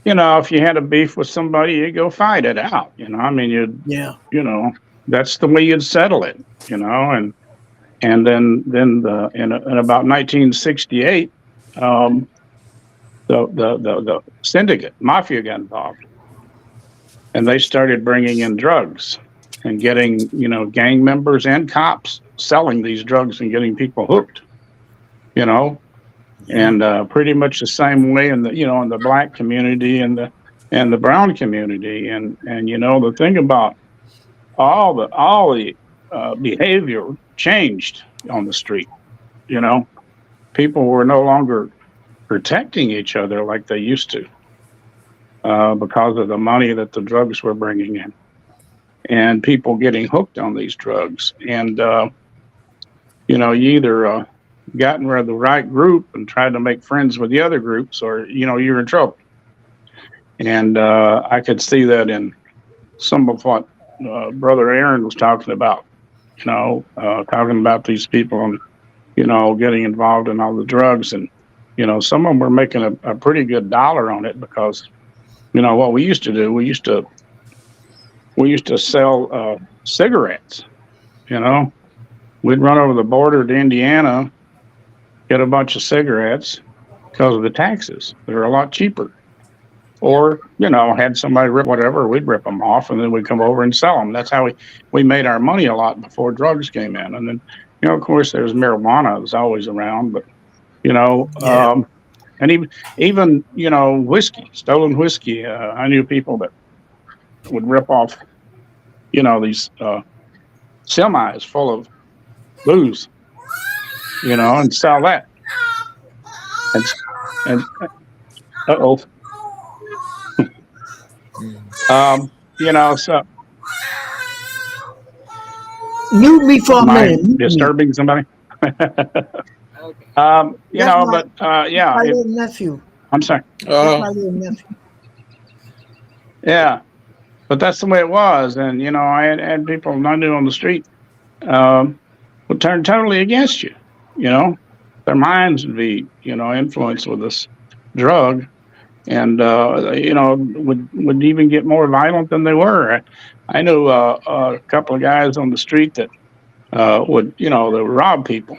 if you had a beef with somebody, you go fight it out. I mean, Yeah. That's the way you'd settle it. And then in about 1968, the syndicate mafia got involved, and they started bringing in drugs and getting gang members and cops selling these drugs and getting people hooked. And pretty much the same way in the black community and the brown community. And the thing about all the behavior changed on the street. People were no longer protecting each other like they used to, because of the money that the drugs were bringing in, and people getting hooked on these drugs. And you either got in with the right group and tried to make friends with the other groups, or you're in trouble. And I could see that in some of what Brother Aaron was talking about. Talking about these people and getting involved in all the drugs, and some of them were making a pretty good dollar on it, because what we used to do, we used to sell cigarettes. We'd run over the border to Indiana, get a bunch of cigarettes because of the taxes. They're a lot cheaper. Or had somebody rip whatever, we'd rip them off, and then we'd come over and sell them. That's how we made our money a lot before drugs came in. And then of course there's marijuana was always around, but and even whiskey, stolen whiskey. I knew people that would rip off these semis full of booze, and sell that. And uh-oh. So Mute me for a am I minute. disturbing somebody? Okay. But yeah, My little nephew. I'm sorry. That's my little nephew. Yeah, but that's the way it was. And I had people I knew on the street would turn totally against you. Their minds would be influenced with this drug, and would even get more violent than they were. I knew a couple of guys on the street that would they would rob people,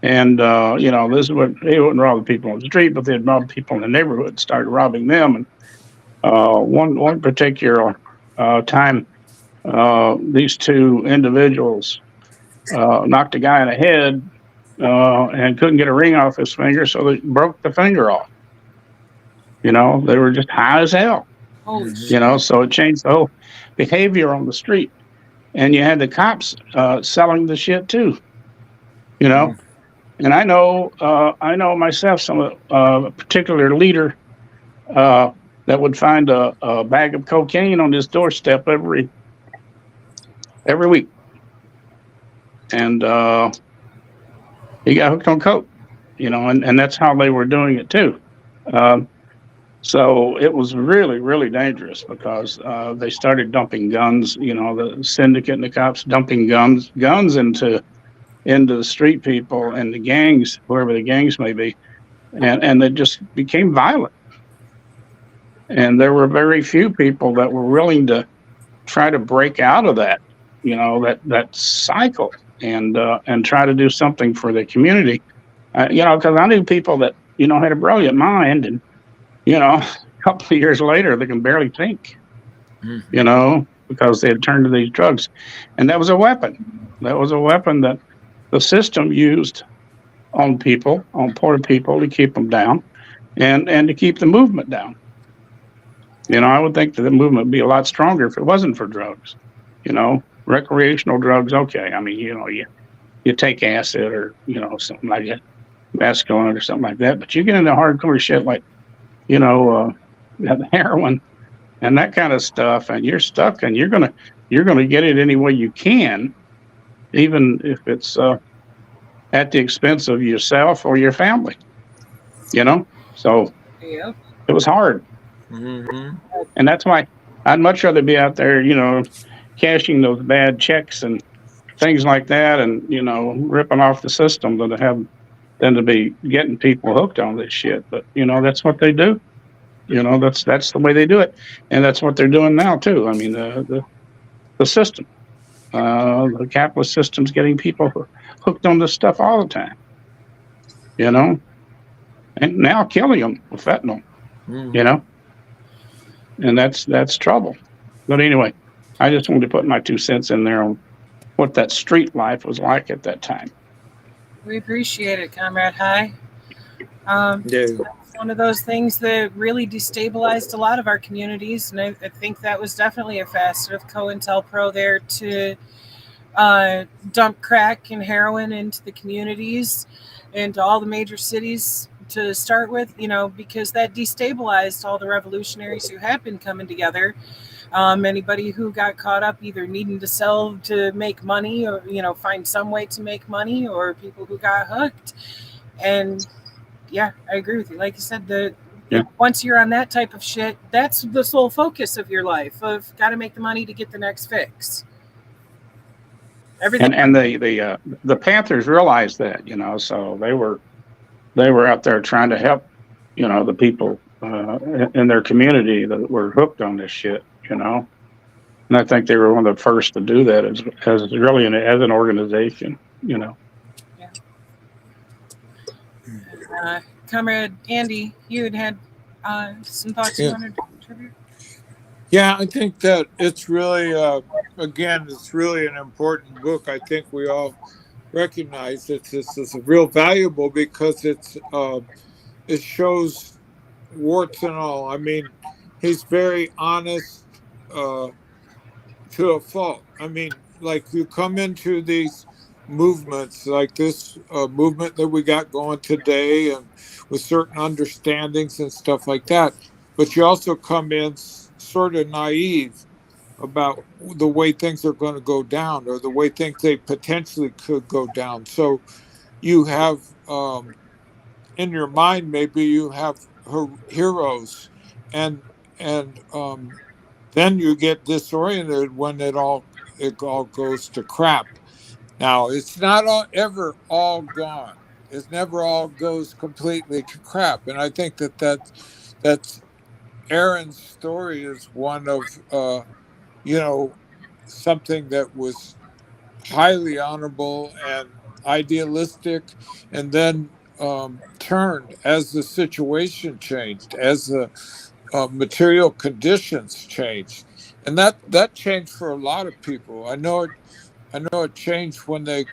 and this is what they wouldn't rob the people on the street, but they'd rob people in the neighborhood, started robbing them. And one particular time, these two individuals knocked a guy in the head and couldn't get a ring off his finger, so they broke the finger off. They were just high as hell. Oh, So it changed the whole behavior on the street. And you had the cops selling the shit too. And I know myself, some particular leader that would find a bag of cocaine on his doorstep every week, and he got hooked on coke, and that's how they were doing it too. Um, so it was really, really dangerous because they started dumping guns. The syndicate and the cops dumping guns into the street people and the gangs, whoever the gangs may be, and they just became violent. And there were very few people that were willing to try to break out of that, that cycle, and try to do something for the community. Because I knew people that had a brilliant mind, and a couple of years later they can barely think, because they had turned to these drugs, and that was a weapon. That was a weapon that the system used on people, on poor people, to keep them down, and to keep the movement down. I would think that the movement would be a lot stronger if it wasn't for drugs. Recreational drugs, okay. I mean, you take acid or something like that, mescaline or something like that, but you get into hardcore shit like heroin and that kind of stuff, and you're stuck, and you're gonna get it any way you can, even if it's at the expense of yourself or your family. So Yep. it was hard. Mm-hmm. And that's why I'd much rather be out there, cashing those bad checks and things like that, and ripping off the system than to be getting people hooked on this shit. But that's what they do. That's the way they do it, and that's what they're doing now too. I mean, the system, the capitalist system's getting people hooked on this stuff all the time. And now killing them with fentanyl. Mm-hmm. And that's trouble. But anyway, I just wanted to put my 2 cents in there on what that street life was like at that time. We appreciate it, Comrade High. Yeah. It's one of those things that really destabilized a lot of our communities, and I think that was definitely a facet of COINTELPRO there to dump crack and heroin into the communities and to all the major cities to start with, because that destabilized all the revolutionaries who had been coming together. Anybody who got caught up either needing to sell to make money or, find some way to make money, or people who got hooked. And yeah, I agree with you. Like you said, once you're on that type of shit, that's the sole focus of your life, of got to make the money to get the next fix. Everything. And the Panthers realized that, so they were out there trying to help, the people in their community that were hooked on this shit, And I think they were one of the first to do that as really as an organization, Yeah. Comrade Andy, you had some thoughts you wanted to contribute? Yeah, I think that it's really, again, it's really an important book. I think we all recognize that this is real valuable because it shows warts and all. I mean, he's very honest to a fault. I mean, like you come into these movements, like this movement that we got going today, and with certain understandings and stuff like that, but you also come in sort of naive about the way things are going to go down, or the way things they potentially could go down. So you have in your mind, maybe you have her heroes, and then you get disoriented when it all goes to crap. Now it's not ever all gone. It never all goes completely to crap, and I think that's Aaron's story is one of something that was highly honorable and idealistic, and then turned as the situation changed, as the material conditions changed, and that changed for a lot of people. I know it changed when they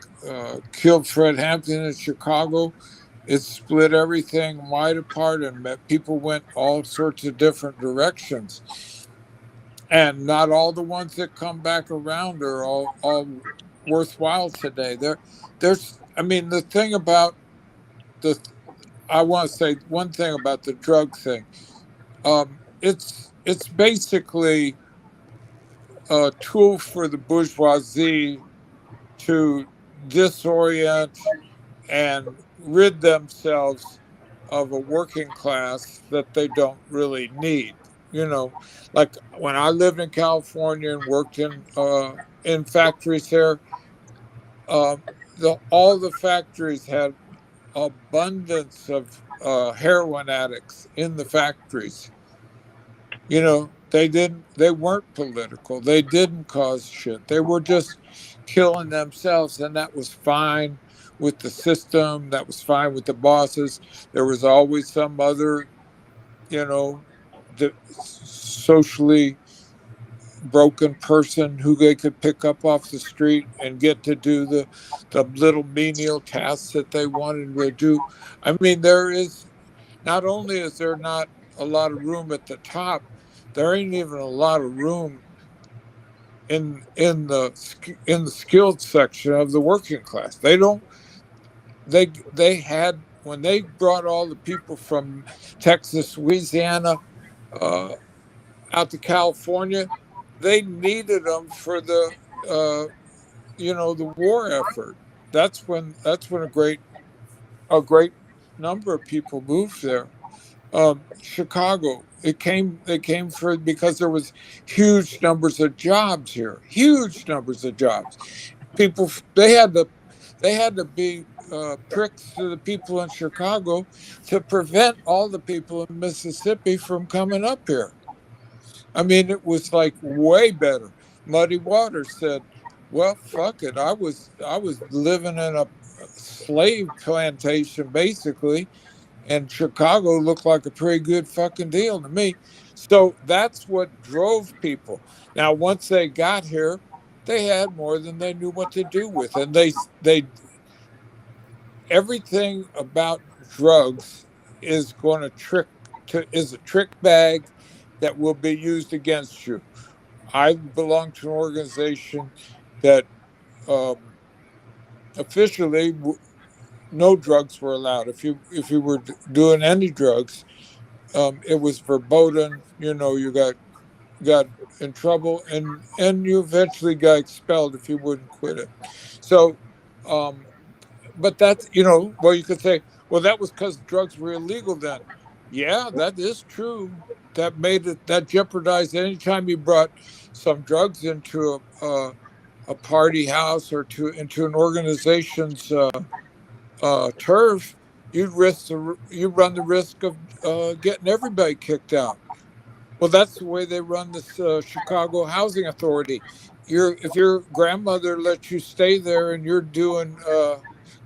killed Fred Hampton in Chicago. It split everything wide apart, and people went all sorts of different directions. And not all the ones that come back around are all worthwhile today. There's, I mean, the thing about I want to say one thing about the drug thing. It's basically a tool for the bourgeoisie to disorient and rid themselves of a working class that they don't really need. You know, like when I lived in California and worked in factories here, uh, all the factories had abundance of heroin addicts in the factories. You know, they weren't political. They didn't cause shit. They were just killing themselves, and that was fine with the system. That was fine with the bosses. There was always some other, you know, socially broken person who they could pick up off the street and get to do the little menial tasks that they wanted to do. I mean, there is not only is there not a lot of room at the top, there ain't even a lot of room in the skilled section of the working class. They don't they had when they brought all the people from Texas, Louisiana, uh, out to California, they needed them for the the war effort. That's when a great number of people moved there. Chicago. They came for because there was huge numbers of jobs here, huge numbers of jobs. People they had to be pricks to the people in Chicago to prevent all the people in Mississippi from coming up here. I mean, it was like way better. Muddy Waters said, "Well, fuck it. I was living in a slave plantation basically, and Chicago looked like a pretty good fucking deal to me." So that's what drove people. Now, once they got here, they had more than they knew what to do with, and they everything about drugs is going to is a trick bag that will be used against you. I belong to an organization that um, officially no drugs were allowed. If you were doing any drugs, it was verboten. You know, you got in trouble, and you eventually got expelled if you wouldn't quit it. So, um, but that's well, you could say, well, that was because drugs were illegal then. Yeah, that is true. That jeopardized any time you brought some drugs into a party house or into an organization's turf. You run the risk of getting everybody kicked out. Well, that's the way they run this Chicago Housing Authority. If your grandmother lets you stay there and you're doing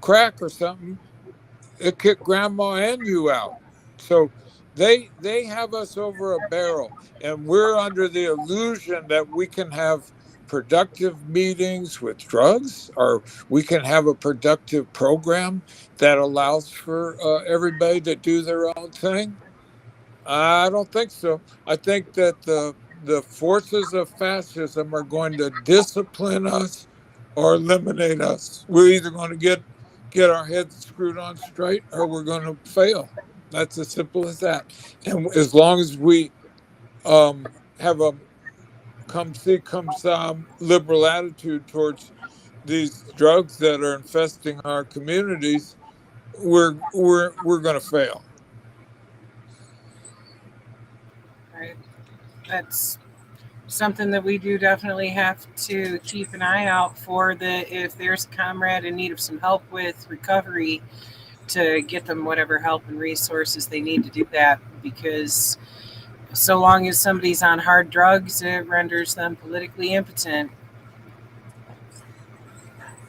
crack or something, it kick grandma and you out. So they have us over a barrel, and we're under the illusion that we can have productive meetings with drugs, or we can have a productive program that allows for everybody to do their own thing. I don't think so. I think that the forces of fascism are going to discipline us or eliminate us. We're either going to get our heads screwed on straight, or we're going to fail. That's as simple as that. And as long as we have a come see, come some liberal attitude towards these drugs that are infesting our communities, we're going to fail. Right. That's something that we do definitely have to keep an eye out for. The if there's a comrade in need of some help with recovery, to get them whatever help and resources they need to do that, because so long as somebody's on hard drugs, it renders them politically impotent.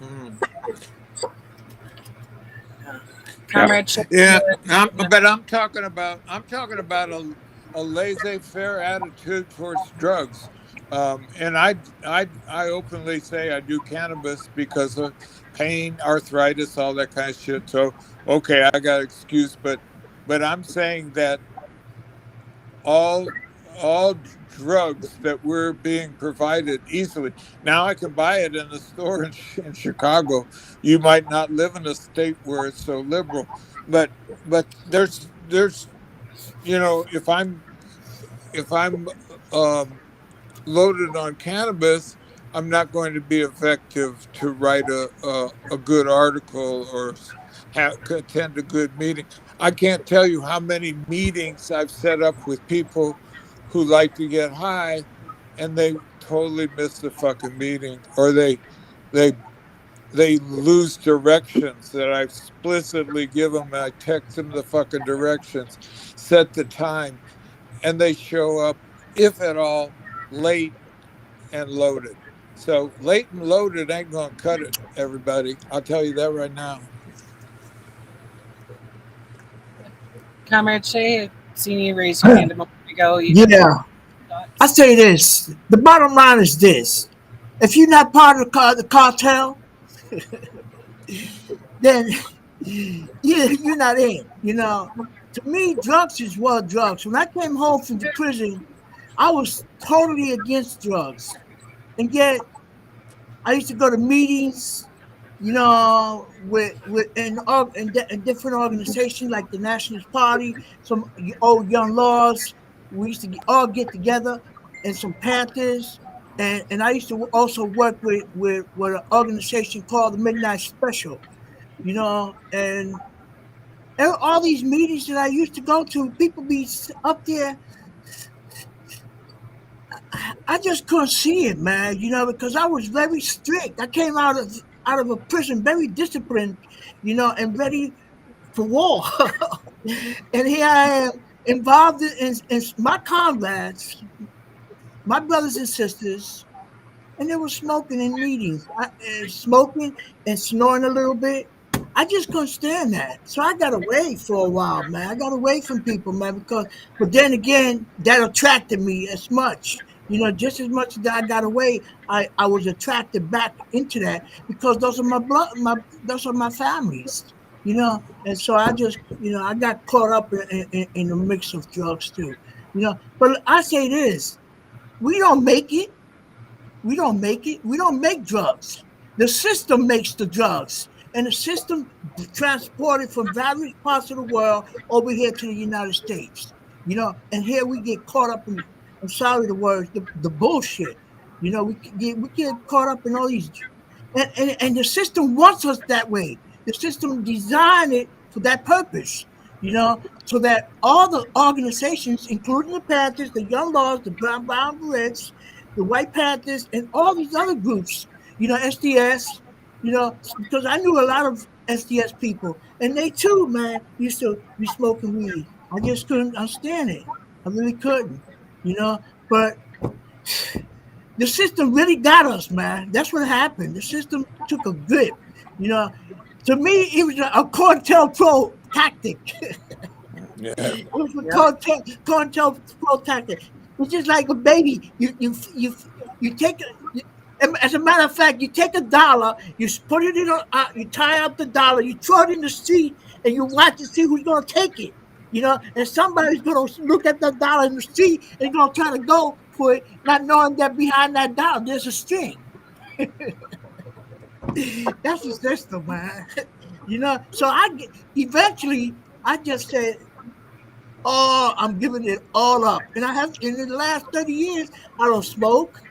Mm. Uh, Yeah. Comrade, Yeah, but I'm talking about a laissez-faire attitude towards drugs, and I openly say I do cannabis because of pain, arthritis, all that kind of shit. So okay, I got an excuse, but I'm saying that all all drugs that were being provided easily. Now I can buy it in the store in Chicago. You might not live in a state where it's so liberal, but there's if I'm um, loaded on cannabis, I'm not going to be effective to write a good article or attend a good meeting. I can't tell you how many meetings I've set up with people who like to get high and they totally miss the fucking meeting, or they they lose directions that I explicitly give them. I text them the fucking directions, set the time, and they show up, if at all, late and loaded. So late and loaded ain't gonna cut it, everybody. I'll tell you that right now. Comrade Shay, I've seen you raise your hand a moment ago. You have Yeah, I thoughts? say this. The bottom line is this: if you're not part of the cartel, then you're not in. To me, drugs is what drugs. When I came home from the prison, I was totally against drugs, and yet I used to go to meetings, in different organizations like the Nationalist Party, some old young laws. We used to all get together, and some Panthers, and I used to also work with an organization called the Midnight Special, and all these meetings that I used to go to, people be up there. I just couldn't see it, man. Because I was very strict. I came out of a prison very disciplined, and ready for war. And here I am involved in my comrades, my brothers and sisters, and they were smoking in meetings, smoking and snoring a little bit. I just couldn't stand that. So I got away for a while, man. I got away from people, man, but then again, that attracted me as much. Just as much as I got away, I was attracted back into that because those are my blood, those are my families, And so I just, I got caught up in the mix of drugs too, But I say this: we don't make it. We don't make it. We don't make drugs. The system makes the drugs, and the system transported from various parts of the world over here to the United States. And here we get caught up in. I'm sorry, the words, the bullshit. We get caught up in all these, and the system wants us that way. The system designed it for that purpose. So that all the organizations, including the Panthers, the Young Laws, the Brown Berets, the White Panthers, and all these other groups, SDS, because I knew a lot of SDS people, and they too, man, used to be smoking weed. I just couldn't understand it. I really couldn't, But the system really got us, man. That's what happened. The system took a grip, To me, it was a COINTELPRO tactic. Yeah. It was a COINTELPRO tactic. It's just like a baby. You take it. As a matter of fact, you take $1, you put it in, you tie up the dollar, you throw it in the street, and you watch to see who's going to take it. And somebody's going to look at that dollar in the street and going to try to go for it, not knowing that behind that dollar there's a string. That's the system, man. So eventually I just said, "Oh, I'm giving it all up." And I have in the last 30 years, I don't smoke.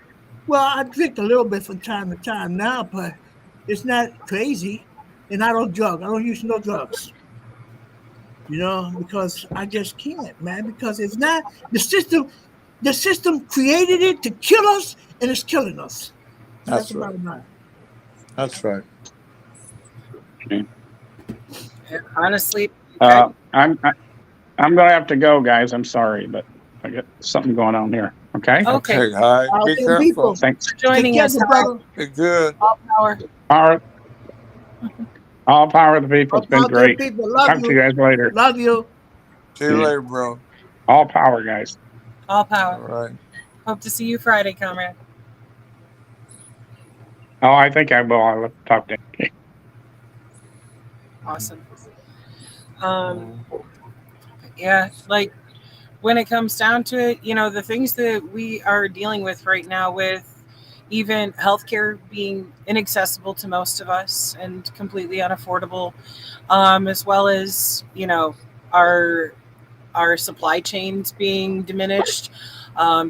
Well, I drink a little bit from time to time now, but it's not crazy. And I don't drug. I don't use no drugs. Because I just can't, man. Because it's not the system. The system created it to kill us, and it's killing us. That's the right. bottom line. That's right. Honestly, I'm going to have to go, guys. I'm sorry, but I got something going on here. Okay. okay. Hi. Be careful. People, Thanks. For joining us. brother. Be good. All power. All power to the people. It's been great. People. Love Talk to you guys later. Love you. See you later, bro. All power, guys. All All power. right. Hope to see you Friday, comrade. Oh, I think I will. I'll talk to you. Awesome. Yeah, like when it comes down to it, the things that we are dealing with right now, with even healthcare being inaccessible to most of us and completely unaffordable, as well as our supply chains being diminished.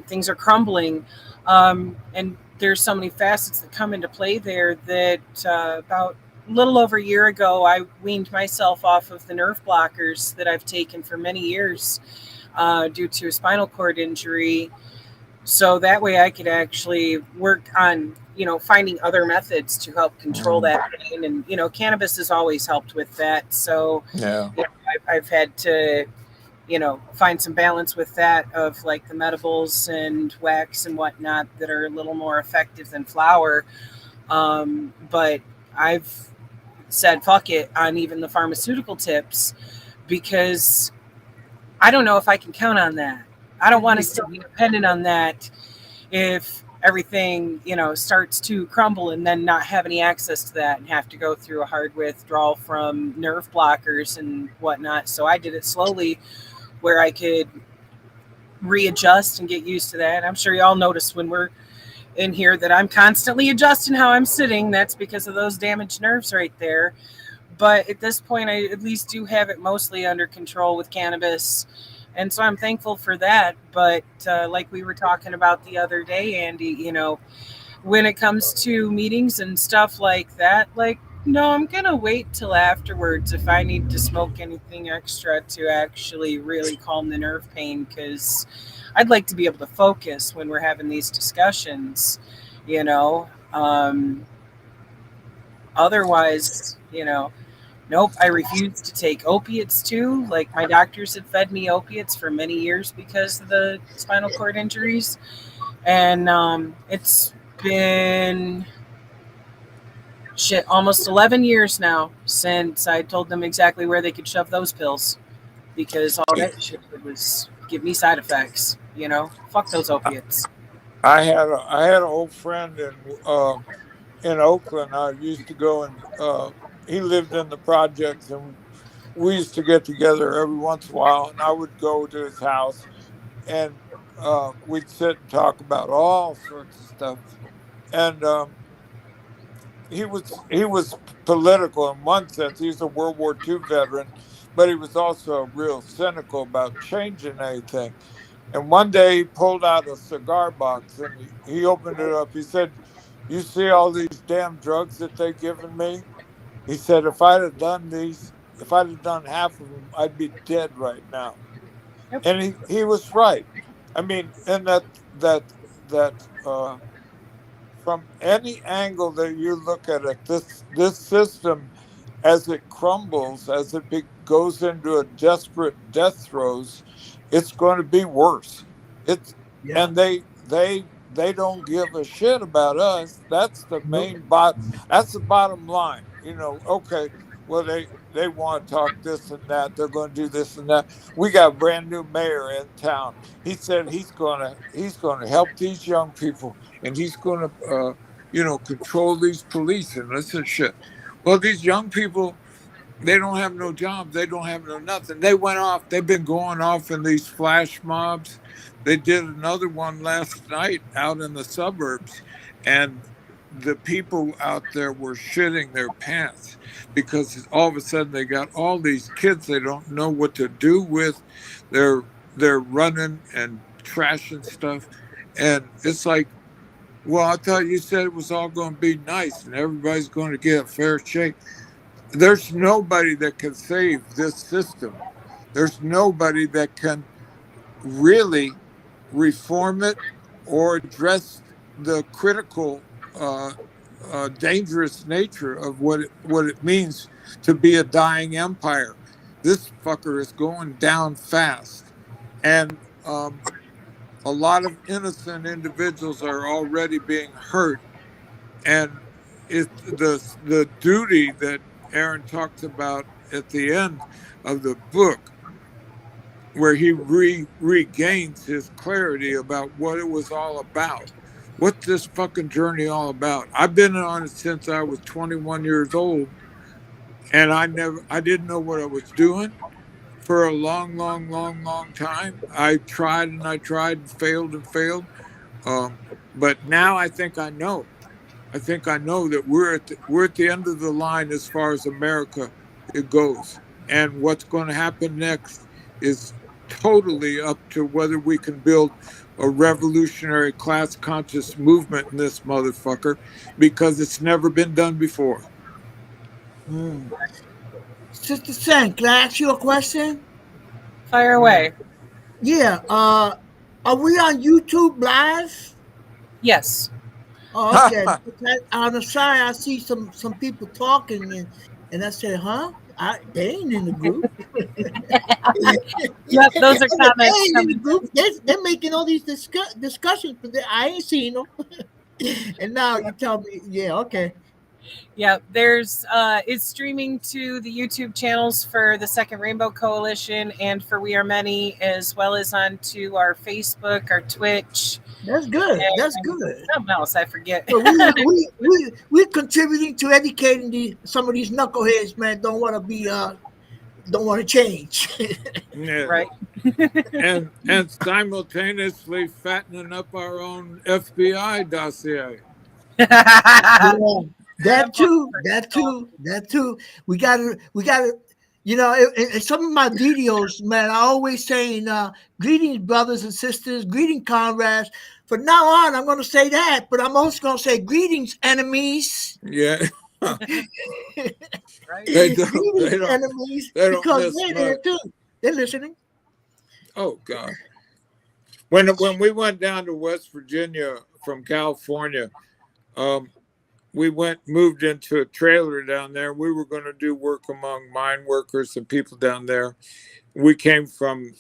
Things are crumbling, and there's so many facets that come into play there that about a little over a year ago, I weaned myself off of the nerve blockers that I've taken for many years due to a spinal cord injury. So that way I could actually work on, finding other methods to help control that pain. And, cannabis has always helped with that. So Yeah. I've had to, find some balance with that of like the medibles and wax and whatnot that are a little more effective than flower. But I've said fuck it on even the pharmaceutical tips because I don't know if I can count on that. I don't want to still be dependent on that if everything, starts to crumble and then not have any access to that and have to go through a hard withdrawal from nerve blockers and whatnot. So I did it slowly where I could readjust and get used to that. I'm sure y'all notice when we're in here that I'm constantly adjusting how I'm sitting. That's because of those damaged nerves right there. But at this point, I at least do have it mostly under control with cannabis. And so I'm thankful for that. But like we were talking about the other day, Andy, when it comes to meetings and stuff like that, like, no, I'm going to wait till afterwards if I need to smoke anything extra to actually really calm the nerve pain, because I'd like to be able to focus when we're having these discussions, you know. Otherwise, nope, I refuse to take opiates too. Like my doctors had fed me opiates for many years because of the spinal cord injuries. And it's been almost 11 years now since I told them exactly where they could shove those pills, because all that shit was give me side effects. Fuck those opiates. I had an old friend in Oakland. I used to go and he lived in the projects, and we used to get together every once in a while, and I would go to his house, and we'd sit and talk about all sorts of stuff. And he was political in one sense. He's a World War II veteran, but he was also real cynical about changing anything. And one day he pulled out a cigar box and he opened it up. He said, "You see all these damn drugs that they given me?" He said, if I'd have done half of them, I'd be dead right now." Yep. And he was right. I mean, and that from any angle that you look at it, this system, as it crumbles, as goes into a desperate death throes, it's going to be worse. It's Yeah. and they don't give a shit about us. That's the Nope. main That's the bottom line. Okay, well they want to talk this and that. They're going to do this and that. We got a brand new mayor in town. He said he's gonna help these young people, and he's gonna control these police and this and shit. Well, these young people, they don't have no jobs. They don't have no nothing. They went off. They've been going off in these flash mobs. They did another one last night out in the suburbs, and the people out there were shitting their pants because all of a sudden they got all these kids they don't know what to do with. They're running and trashing stuff, and it's like, well, I thought you said it was all going to be nice and everybody's going to get a fair shake. There's nobody that can save this system. There's nobody that can really reform it or address the critical, dangerous nature of what it means to be a dying empire. This fucker is going down fast, and a lot of innocent individuals are already being hurt. And it's the duty that Aaron talks about at the end of the book, where he regains his clarity about what it was all about. What's this fucking journey all about? I've been on it since I was 21 years old, and I didn't know what I was doing. for a long, long, long, long time. I tried and I tried and failed. Um, but now I think I know. I think I know that we're at the end of the line as far as America it goes, and what's going to happen next is totally up to whether we can build a revolutionary class conscious movement in this motherfucker, because it's never been done before. Mm. Sister Sen, can I ask you a question? Fire Mm. away. Yeah. Are we on YouTube live? Yes. Oh, okay. Because on the side, I see some people talking, and I said, "Huh? They ain't in the group." Yep, I those are said, they comments ain't in the coming. group. They're making all these discussions, but I ain't seen them. And now you tell me, yeah, okay. Yep, there's it's streaming to the YouTube channels for the Second Rainbow Coalition and for We Are Many, as well as onto our Facebook, our Twitch, That's good. That's and good. something else I forget. So we're contributing to educating some of these knuckleheads, man. Don't want to change. Yeah. Right. And simultaneously fattening up our own FBI dossier. Yeah, That that too. That too. That too. We gotta. You know, in some of my videos, man, I always saying, "Greetings, brothers and sisters. Greetings, comrades." From now on, I'm going to say that, but I'm also going to say, "Greetings, enemies." Yeah. Right. They don't Greetings, enemies, they don't because miss they're much. there too. They're listening. Oh God. When we went down to West Virginia from California, um, we moved into a trailer down there. We were going to do work among mine workers and people down there. We came from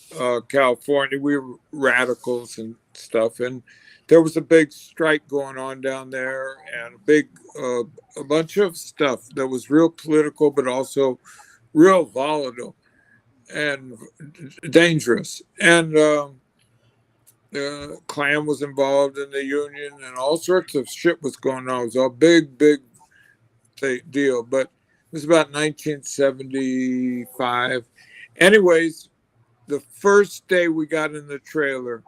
California. We were radicals and stuff, and there was a big strike going on down there, and a bunch of stuff that was real political, but also real volatile and dangerous. And the Klan was involved in the union, and all sorts of shit was going on. It was a big, big deal. But it was about 1975. Anyways, the first day we got in the trailer,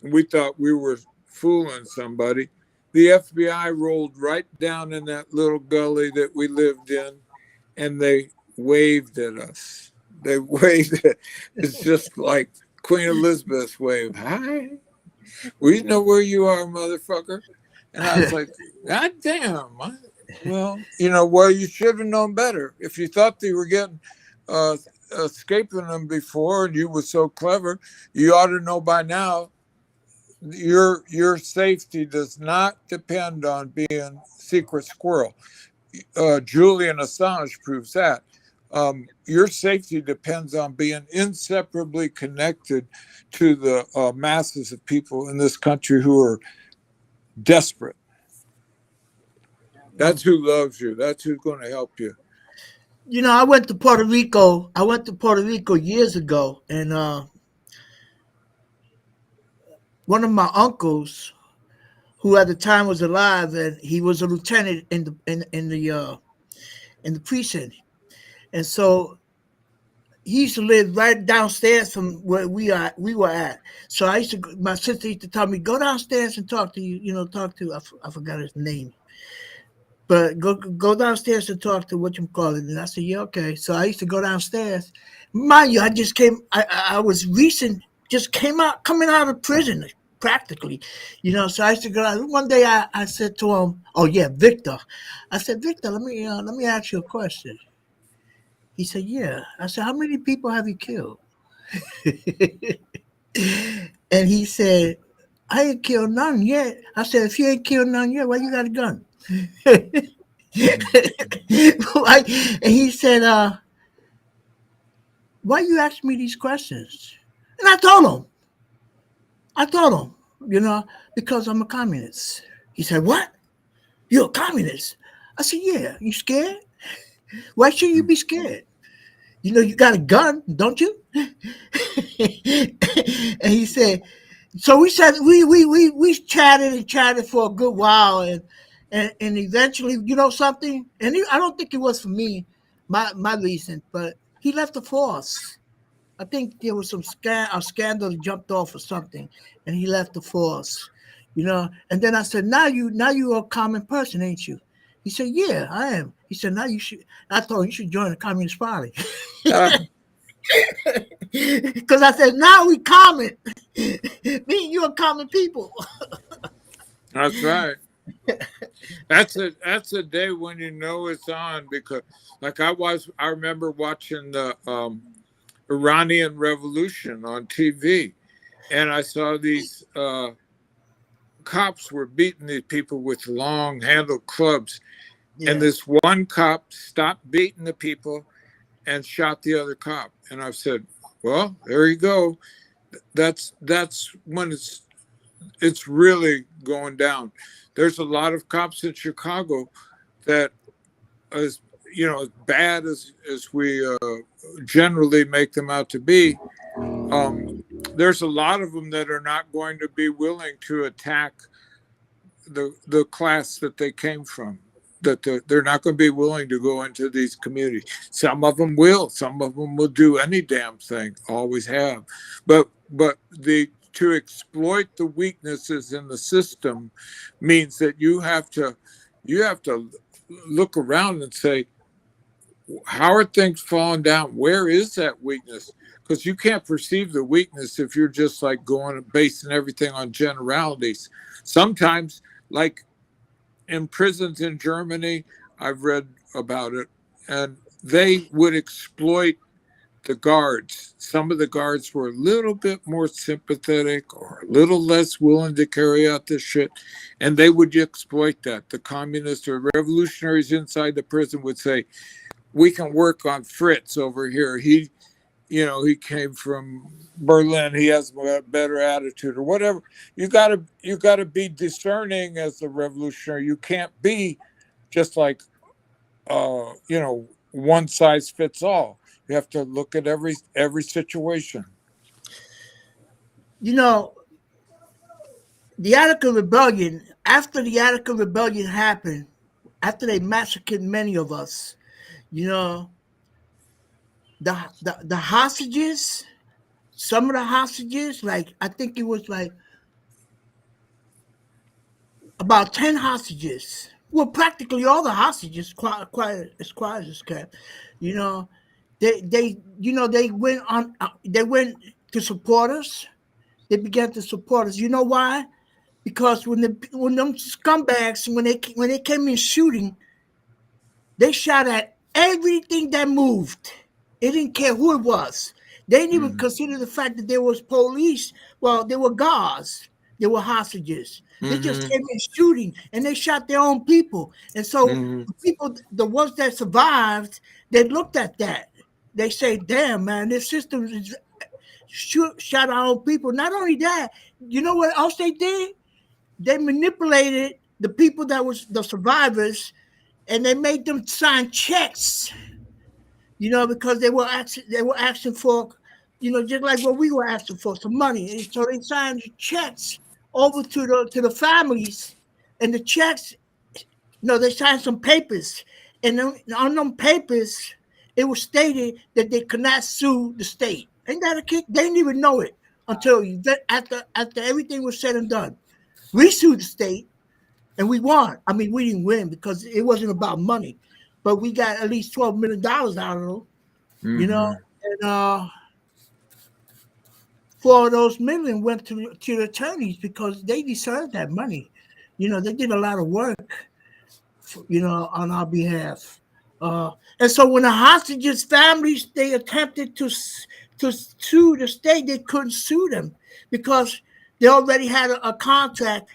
and we thought we were fooling somebody, the FBI rolled right down in that little gully that we lived in, and they waved at us. They waved. It's just like Queen Elizabeth's wave. Hi, we know where you are, motherfucker. And I was like, God damn. Well, well, you should have known better. If you thought they were getting uh, escaping them before, and you were so clever, you ought to know by now. Your safety does not depend on being secret squirrel. Julian Assange proves that. Your safety depends on being inseparably connected to the masses of people in this country who are desperate. That's who loves you. That's who's going to help you. You know, I went to Puerto Rico. I went to Puerto Rico years ago, and one of my uncles, who at the time was alive, and he was a lieutenant in the precinct, and so he used to live right downstairs from where we were at. So my sister used to tell me, go downstairs and talk to talk to, I forgot his name, but go downstairs and talk to what you call it. And I said, yeah, okay. So I used to go downstairs. Mind you, I was recent, just coming out of prison practically, so I used to go out. One day I said to him, oh yeah, Victor. I said, Victor, let me ask you a question. He said, yeah. I said, how many people have you killed? And he said, I ain't killed none yet. I said, if you ain't killed none yet, why you got a gun? And he said, why you ask me these questions? And I told him, because I'm a communist. He said, what? You're a communist? I said, yeah. You scared? Why should you be scared? You got a gun, don't you? And he said, so we chatted and chatted for a good while, and eventually, something, and I don't think it was for me, my reason, but he left the force. I think there was a scandal that jumped off or something, and he left the force, And then I said, now you're a common person, ain't you? He said, yeah, I am. He said, now you should. I thought you should join the Communist Party. Because I said, now we common. Me and you are common people. That's right. That's a day when you know it's on, because like I remember watching the Iranian Revolution on TV, and I saw these cops were beating these people with long handled clubs. Yeah. And this one cop stopped beating the people and shot the other cop. And I said, well, there you go. That's when it's really going down. There's a lot of cops in Chicago that, as as bad as we generally make them out to be, there's a lot of them that are not going to be willing to attack the class that they came from. That they're not going to be willing to go into these communities. Some of them will. Some of them will do any damn thing. Always have. But to exploit the weaknesses in the system means that you have to look around and say, how are things falling down? Where is that weakness? Because you can't perceive the weakness if you're just like going and basing everything on generalities. Sometimes, like in prisons in Germany, I've read about it, and they would exploit the guards. Some of the guards were a little bit more sympathetic or a little less willing to carry out this shit, and they would exploit that. The communists or revolutionaries inside the prison would say, we can work on Fritz over here. He came from Berlin. He has a better attitude or whatever. You gotta be discerning as a revolutionary. You can't be just like, one size fits all. You have to look at every situation. The Attica Rebellion, after the Attica Rebellion happened, after they massacred many of us, the hostages, some of the hostages, like I think it was like about 10 hostages. Well, practically all the hostages, quite as quiet as kept. They went to support us. They began to support us. You know why? Because when them scumbags when they came in shooting, they shot at everything that moved. They didn't care who it was. They didn't even consider the fact that there was police. Well, there were guards. There were hostages. They just came in shooting, and they shot their own people. And so the ones that survived, they looked at that. They say, damn, man, this system is shot our own people. Not only that, you know what else they did? They manipulated the people that was the survivors, and they made them sign checks, because they were asking for, just like what we were asking for, some money. And so they signed checks over to the families, and the checks, they signed some papers, and on them papers, it was stated that they could not sue the state. Ain't that a kick? They didn't even know it until after everything was said and done. We sued the state, and we won. I mean, we didn't win because it wasn't about money, but we got at least $12 million out of them, and 4 of those million went to the attorneys because they deserved that money. They did a lot of work, on our behalf. And so when the hostages' families, they attempted to sue the state, they couldn't sue them because they already had a contract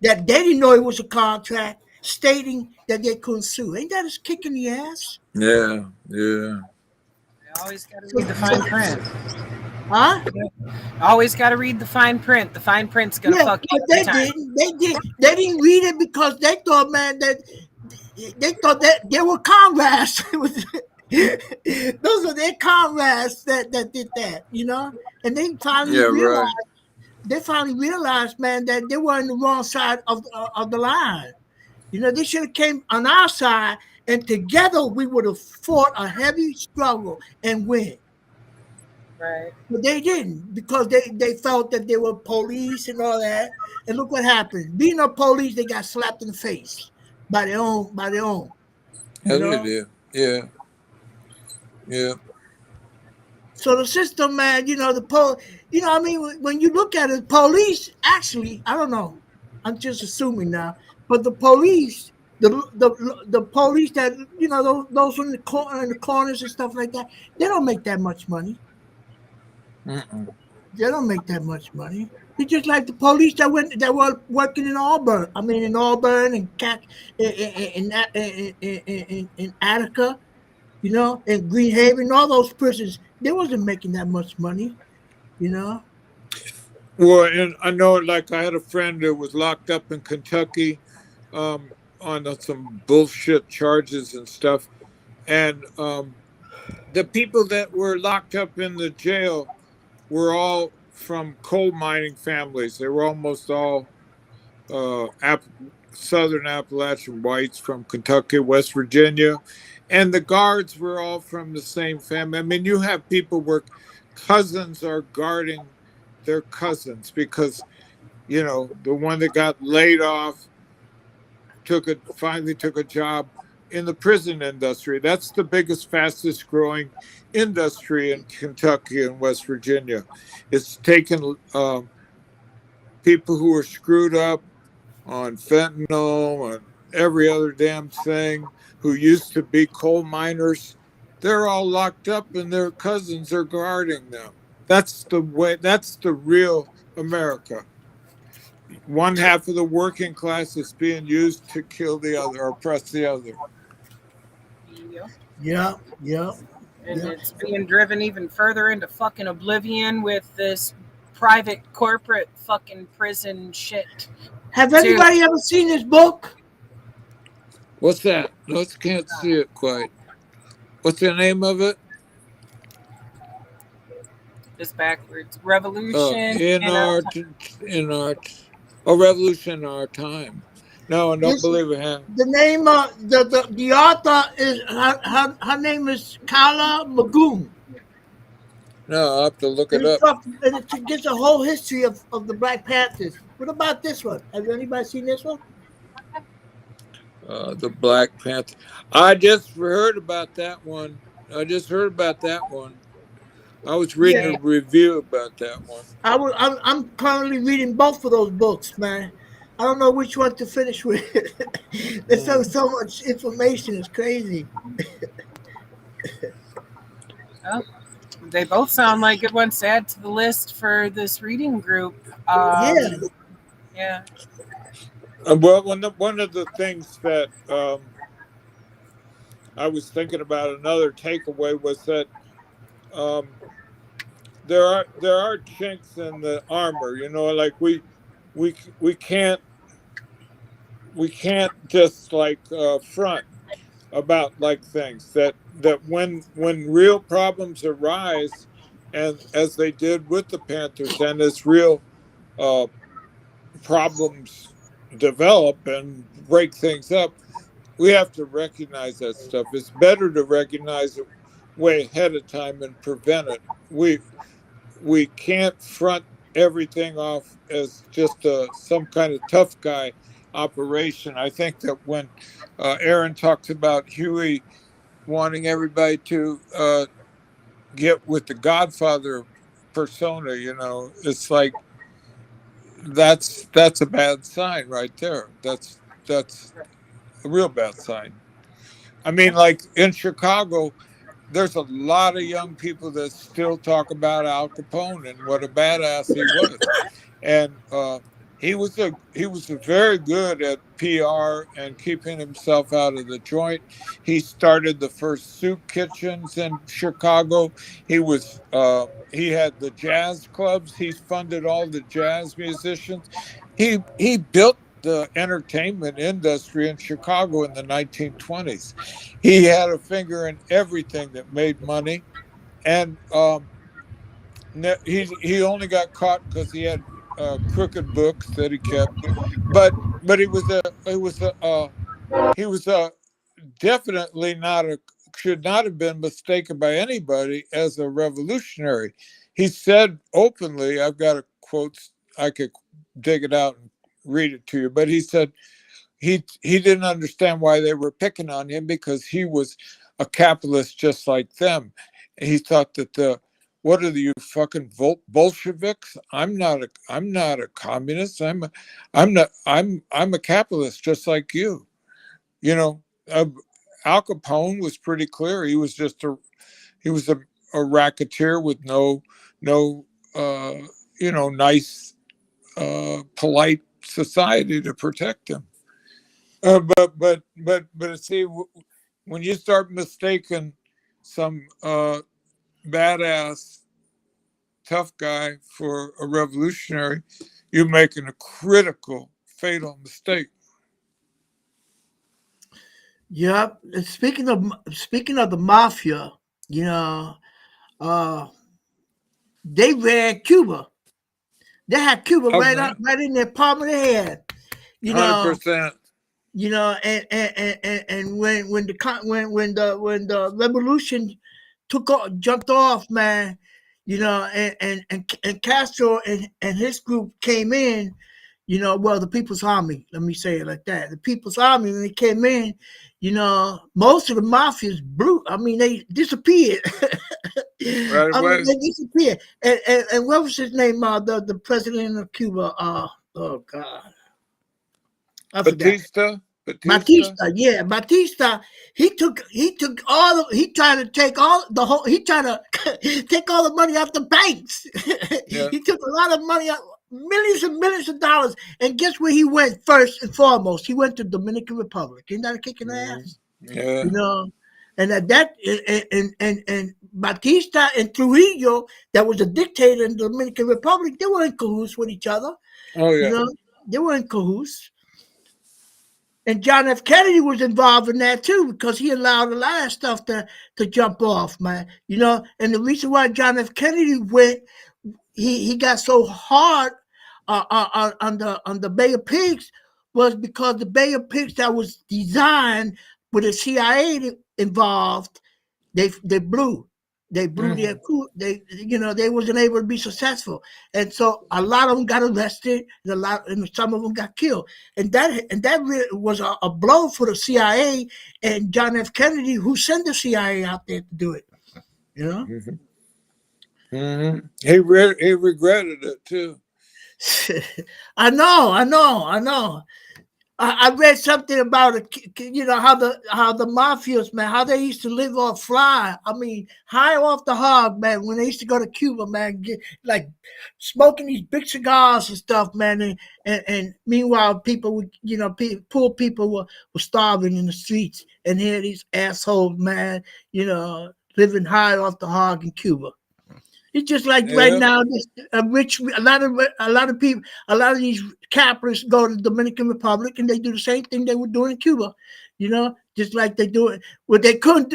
that they didn't know it was a contract stating that they couldn't sue. Ain't that a kick in the ass? Yeah. You always got to read the fine print. Huh? Always got to read the fine print. The fine print's gonna fuck you. They didn't read it because they thought, man, that they were comrades. Those are their comrades that did that, and they finally realized. Right. They finally realized, man, that they were on the wrong side of the line. They should have came on our side, and together we would have fought a heavy struggle and win. Right. But they didn't because they felt that they were police and all that. And look what happened. Being a police, they got slapped in the face by their own. You Yeah, they know. do. Yeah, yeah. So the system, man, I mean, when you look at it, police actually, I don't know, I'm just assuming now, but the police, the police that those in the corners and stuff like that, they don't make that much money. Mm-mm. They don't make that much money. It's just like the police that were working in Auburn. I mean, in Auburn and in Attica, in Greenhaven, all those prisons, they wasn't making that much money. You know. Well, and I know, like, I had a friend that was locked up in Kentucky, um, on some bullshit charges and stuff, and the people that were locked up in the jail were all from coal mining families. They were almost all Southern Appalachian whites from Kentucky, West Virginia, and the guards were all from the same family. I mean, you have people where cousins are guarding their cousins because the one that got laid off finally took a job in the prison industry. That's the biggest, fastest growing industry in Kentucky and West Virginia. It's taken people who are screwed up on fentanyl and every other damn thing, who used to be coal miners. They're all locked up and their cousins are guarding them. That's the way, that's the real America. One half of the working class is being used to kill the other, oppress the other. Yep. Yeah, yeah, And yeah. it's being driven even further into fucking oblivion with this private corporate fucking prison shit. Have anybody ever seen this book? What's that? No, can't see it quite. What's the name of it? It's backwards. Revolution in our Revolution in Our Time. No, I don't believe it has. The name of the author is her name is Kala Magoon. No, I'll have to look it up. And it gives a whole history of the Black Panthers. What about this one? Has anybody seen this one? The Black Panther. I just heard about that one. I was reading a review about that one. I'm currently reading both of those books, man. I don't know which one to finish with. There's so much information. It's crazy. Oh, they both sound like good ones to add to the list for this reading group. Yeah. Well, one of the things that I was thinking about, another takeaway, was that there are chinks in the armor. Like we can't just like front about like things that when real problems arise, and as they did with the Panthers, and as real problems develop and break things up, we have to recognize that stuff. It's better to recognize it way ahead of time and prevent it. We can't front everything off as just some kind of tough guy operation. I think that when Aaron talks about Huey wanting everybody to get with the Godfather persona, it's like that's a bad sign right there. That's a real bad sign. I mean, like in Chicago, there's a lot of young people that still talk about Al Capone and what a badass he was, and he was very good at PR and keeping himself out of the joint. He started the first soup kitchens in Chicago. He had the jazz clubs. He funded all the jazz musicians. He built the entertainment industry in Chicago in the 1920s. He had a finger in everything that made money, and he only got caught because he had crooked books that he kept. But he was definitely not a should not have been mistaken by anybody as a revolutionary. He said openly, I've got a quote, I could dig it out and read it to you, but he said he didn't understand why they were picking on him because he was a capitalist just like them. He thought that what are you fucking Bolsheviks? I'm not a communist. I'm a capitalist just like you. You know, Al Capone was pretty clear. He was a racketeer with no nice polite society to protect him. But see, when you start mistaking some badass tough guy for a revolutionary, you're making a critical, fatal mistake. Yep. And speaking of the mafia, they ran Cuba. They had Cuba right in their palm of their hand. 100%. And when the revolution jumped off, man, and Castro and his group came in, the People's Army, let me say it like that. The People's Army, when they came in, most of the mafia's they disappeared. Right away. They disappeared. And what was his name? The president of Cuba. Oh God. Batista. Yeah, Batista. He tried to take all the money out the banks. Yeah. He took a lot of money out, millions and millions of dollars. And guess where he went first and foremost? He went to Dominican Republic. Isn't that a kick in the ass? Yeah. And Batista and Trujillo, that was a dictator in the Dominican Republic, they were in cahoots with each other. Oh yeah. They were in cahoots. And John F. Kennedy was involved in that too, because he allowed a lot of stuff to jump off, man. And the reason why John F. Kennedy went, he got so hard on the Bay of Pigs was because the Bay of Pigs that was designed with the CIA involved, they blew. They blew their coup. They wasn't able to be successful, and so a lot of them got arrested, and some of them got killed, and that really was a blow for the CIA and John F. Kennedy, who sent the CIA out there to do it. He regretted it too. I know. I read something about how the mafias, man, how they used to live off fly. I mean, high off the hog, man. When they used to go to Cuba, man, like smoking these big cigars and stuff, man. And meanwhile, people would, poor people were starving in the streets, and here these assholes, man, living high off the hog in Cuba. It's just like right now, a lot of people, a lot of these capitalists go to the Dominican Republic and they do the same thing they were doing in Cuba, just like they do it. Well, they couldn't.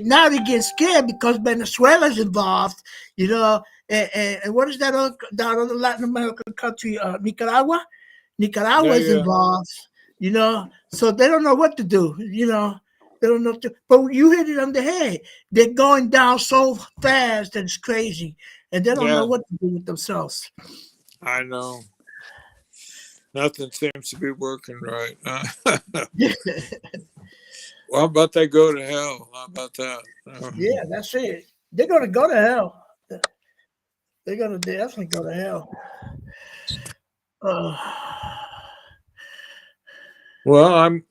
Now they get scared because Venezuela's involved, and what is that other Latin American country? Nicaragua. Nicaragua's involved, so they don't know what to do, They don't know, but you hit it on the head. They're going down so fast that it's crazy, and they don't know what to do with themselves. I know. Nothing seems to be working right. Well, how about they go to hell? How about that? Yeah, that's it. They're going to go to hell. They're going to definitely go to hell. Well, I'm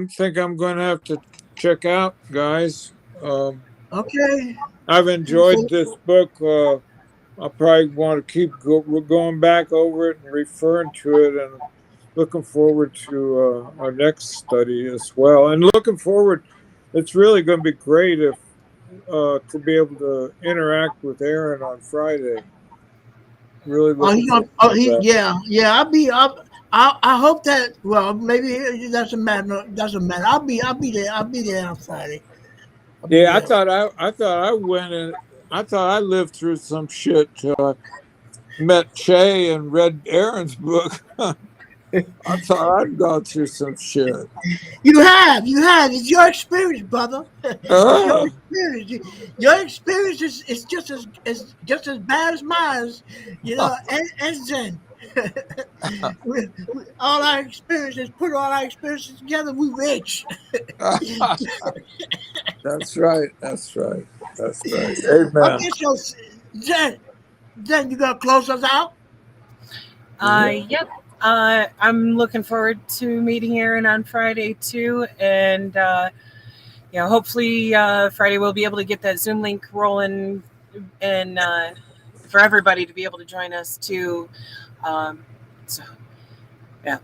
think I'm going to have to check out, guys. Okay. I've enjoyed this book. I'll probably want to keep going back over it and referring to it, and looking forward to our next study as well. And looking forward, it's really going to be great if to be able to interact with Aaron on Friday. Really. I hope that. Well, maybe it doesn't matter. I'll be there. I'll be there on Friday. I thought I went and I thought I lived through some shit till I met Che and read Aaron's book. I thought I'd gone through some shit. You have. It's your experience, brother. It's your Ah, experience. Your experience is just as bad as mine. You know, and Zen. All our experiences, put all our experiences together, we rich. that's right. That's right. That's right. Amen. Okay, so Zen, you gonna close us out? Yep. I'm looking forward to meeting Aaron on Friday too, and hopefully Friday we'll be able to get that Zoom link rolling, and for everybody to be able to join us too. So yeah,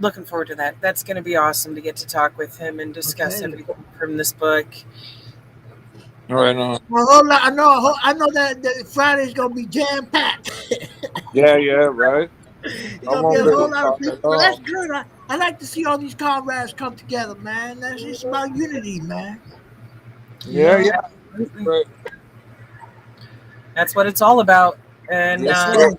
looking forward to that. That's going to be awesome to get to talk with him and discuss everything from this book. Right on. Well, I know that Friday's gonna be jam packed. Yeah, right. It's I gonna be won't a be able whole to lot of talk people. at Well, that's all. good. I like to see all these comrades come together, man. That's it's about unity, man. Yeah. Absolutely. Right. That's what it's all about. And Yes, Right.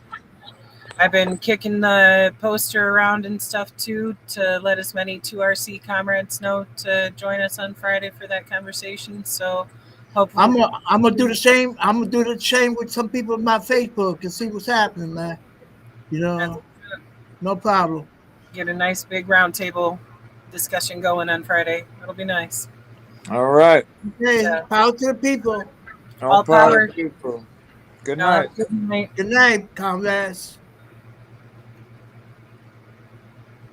I've been kicking the poster around and stuff too to let as many 2RC comrades know to join us on Friday for that conversation. So hopefully, I'm gonna do the same. I'm gonna do the same with some people on my Facebook and see what's happening, man. You know, no problem. get a nice big roundtable discussion going on Friday. It'll be nice. All right. Okay, Yeah. power to the people. All power. People. Good Y'all have night. a good night. Good night, comrades.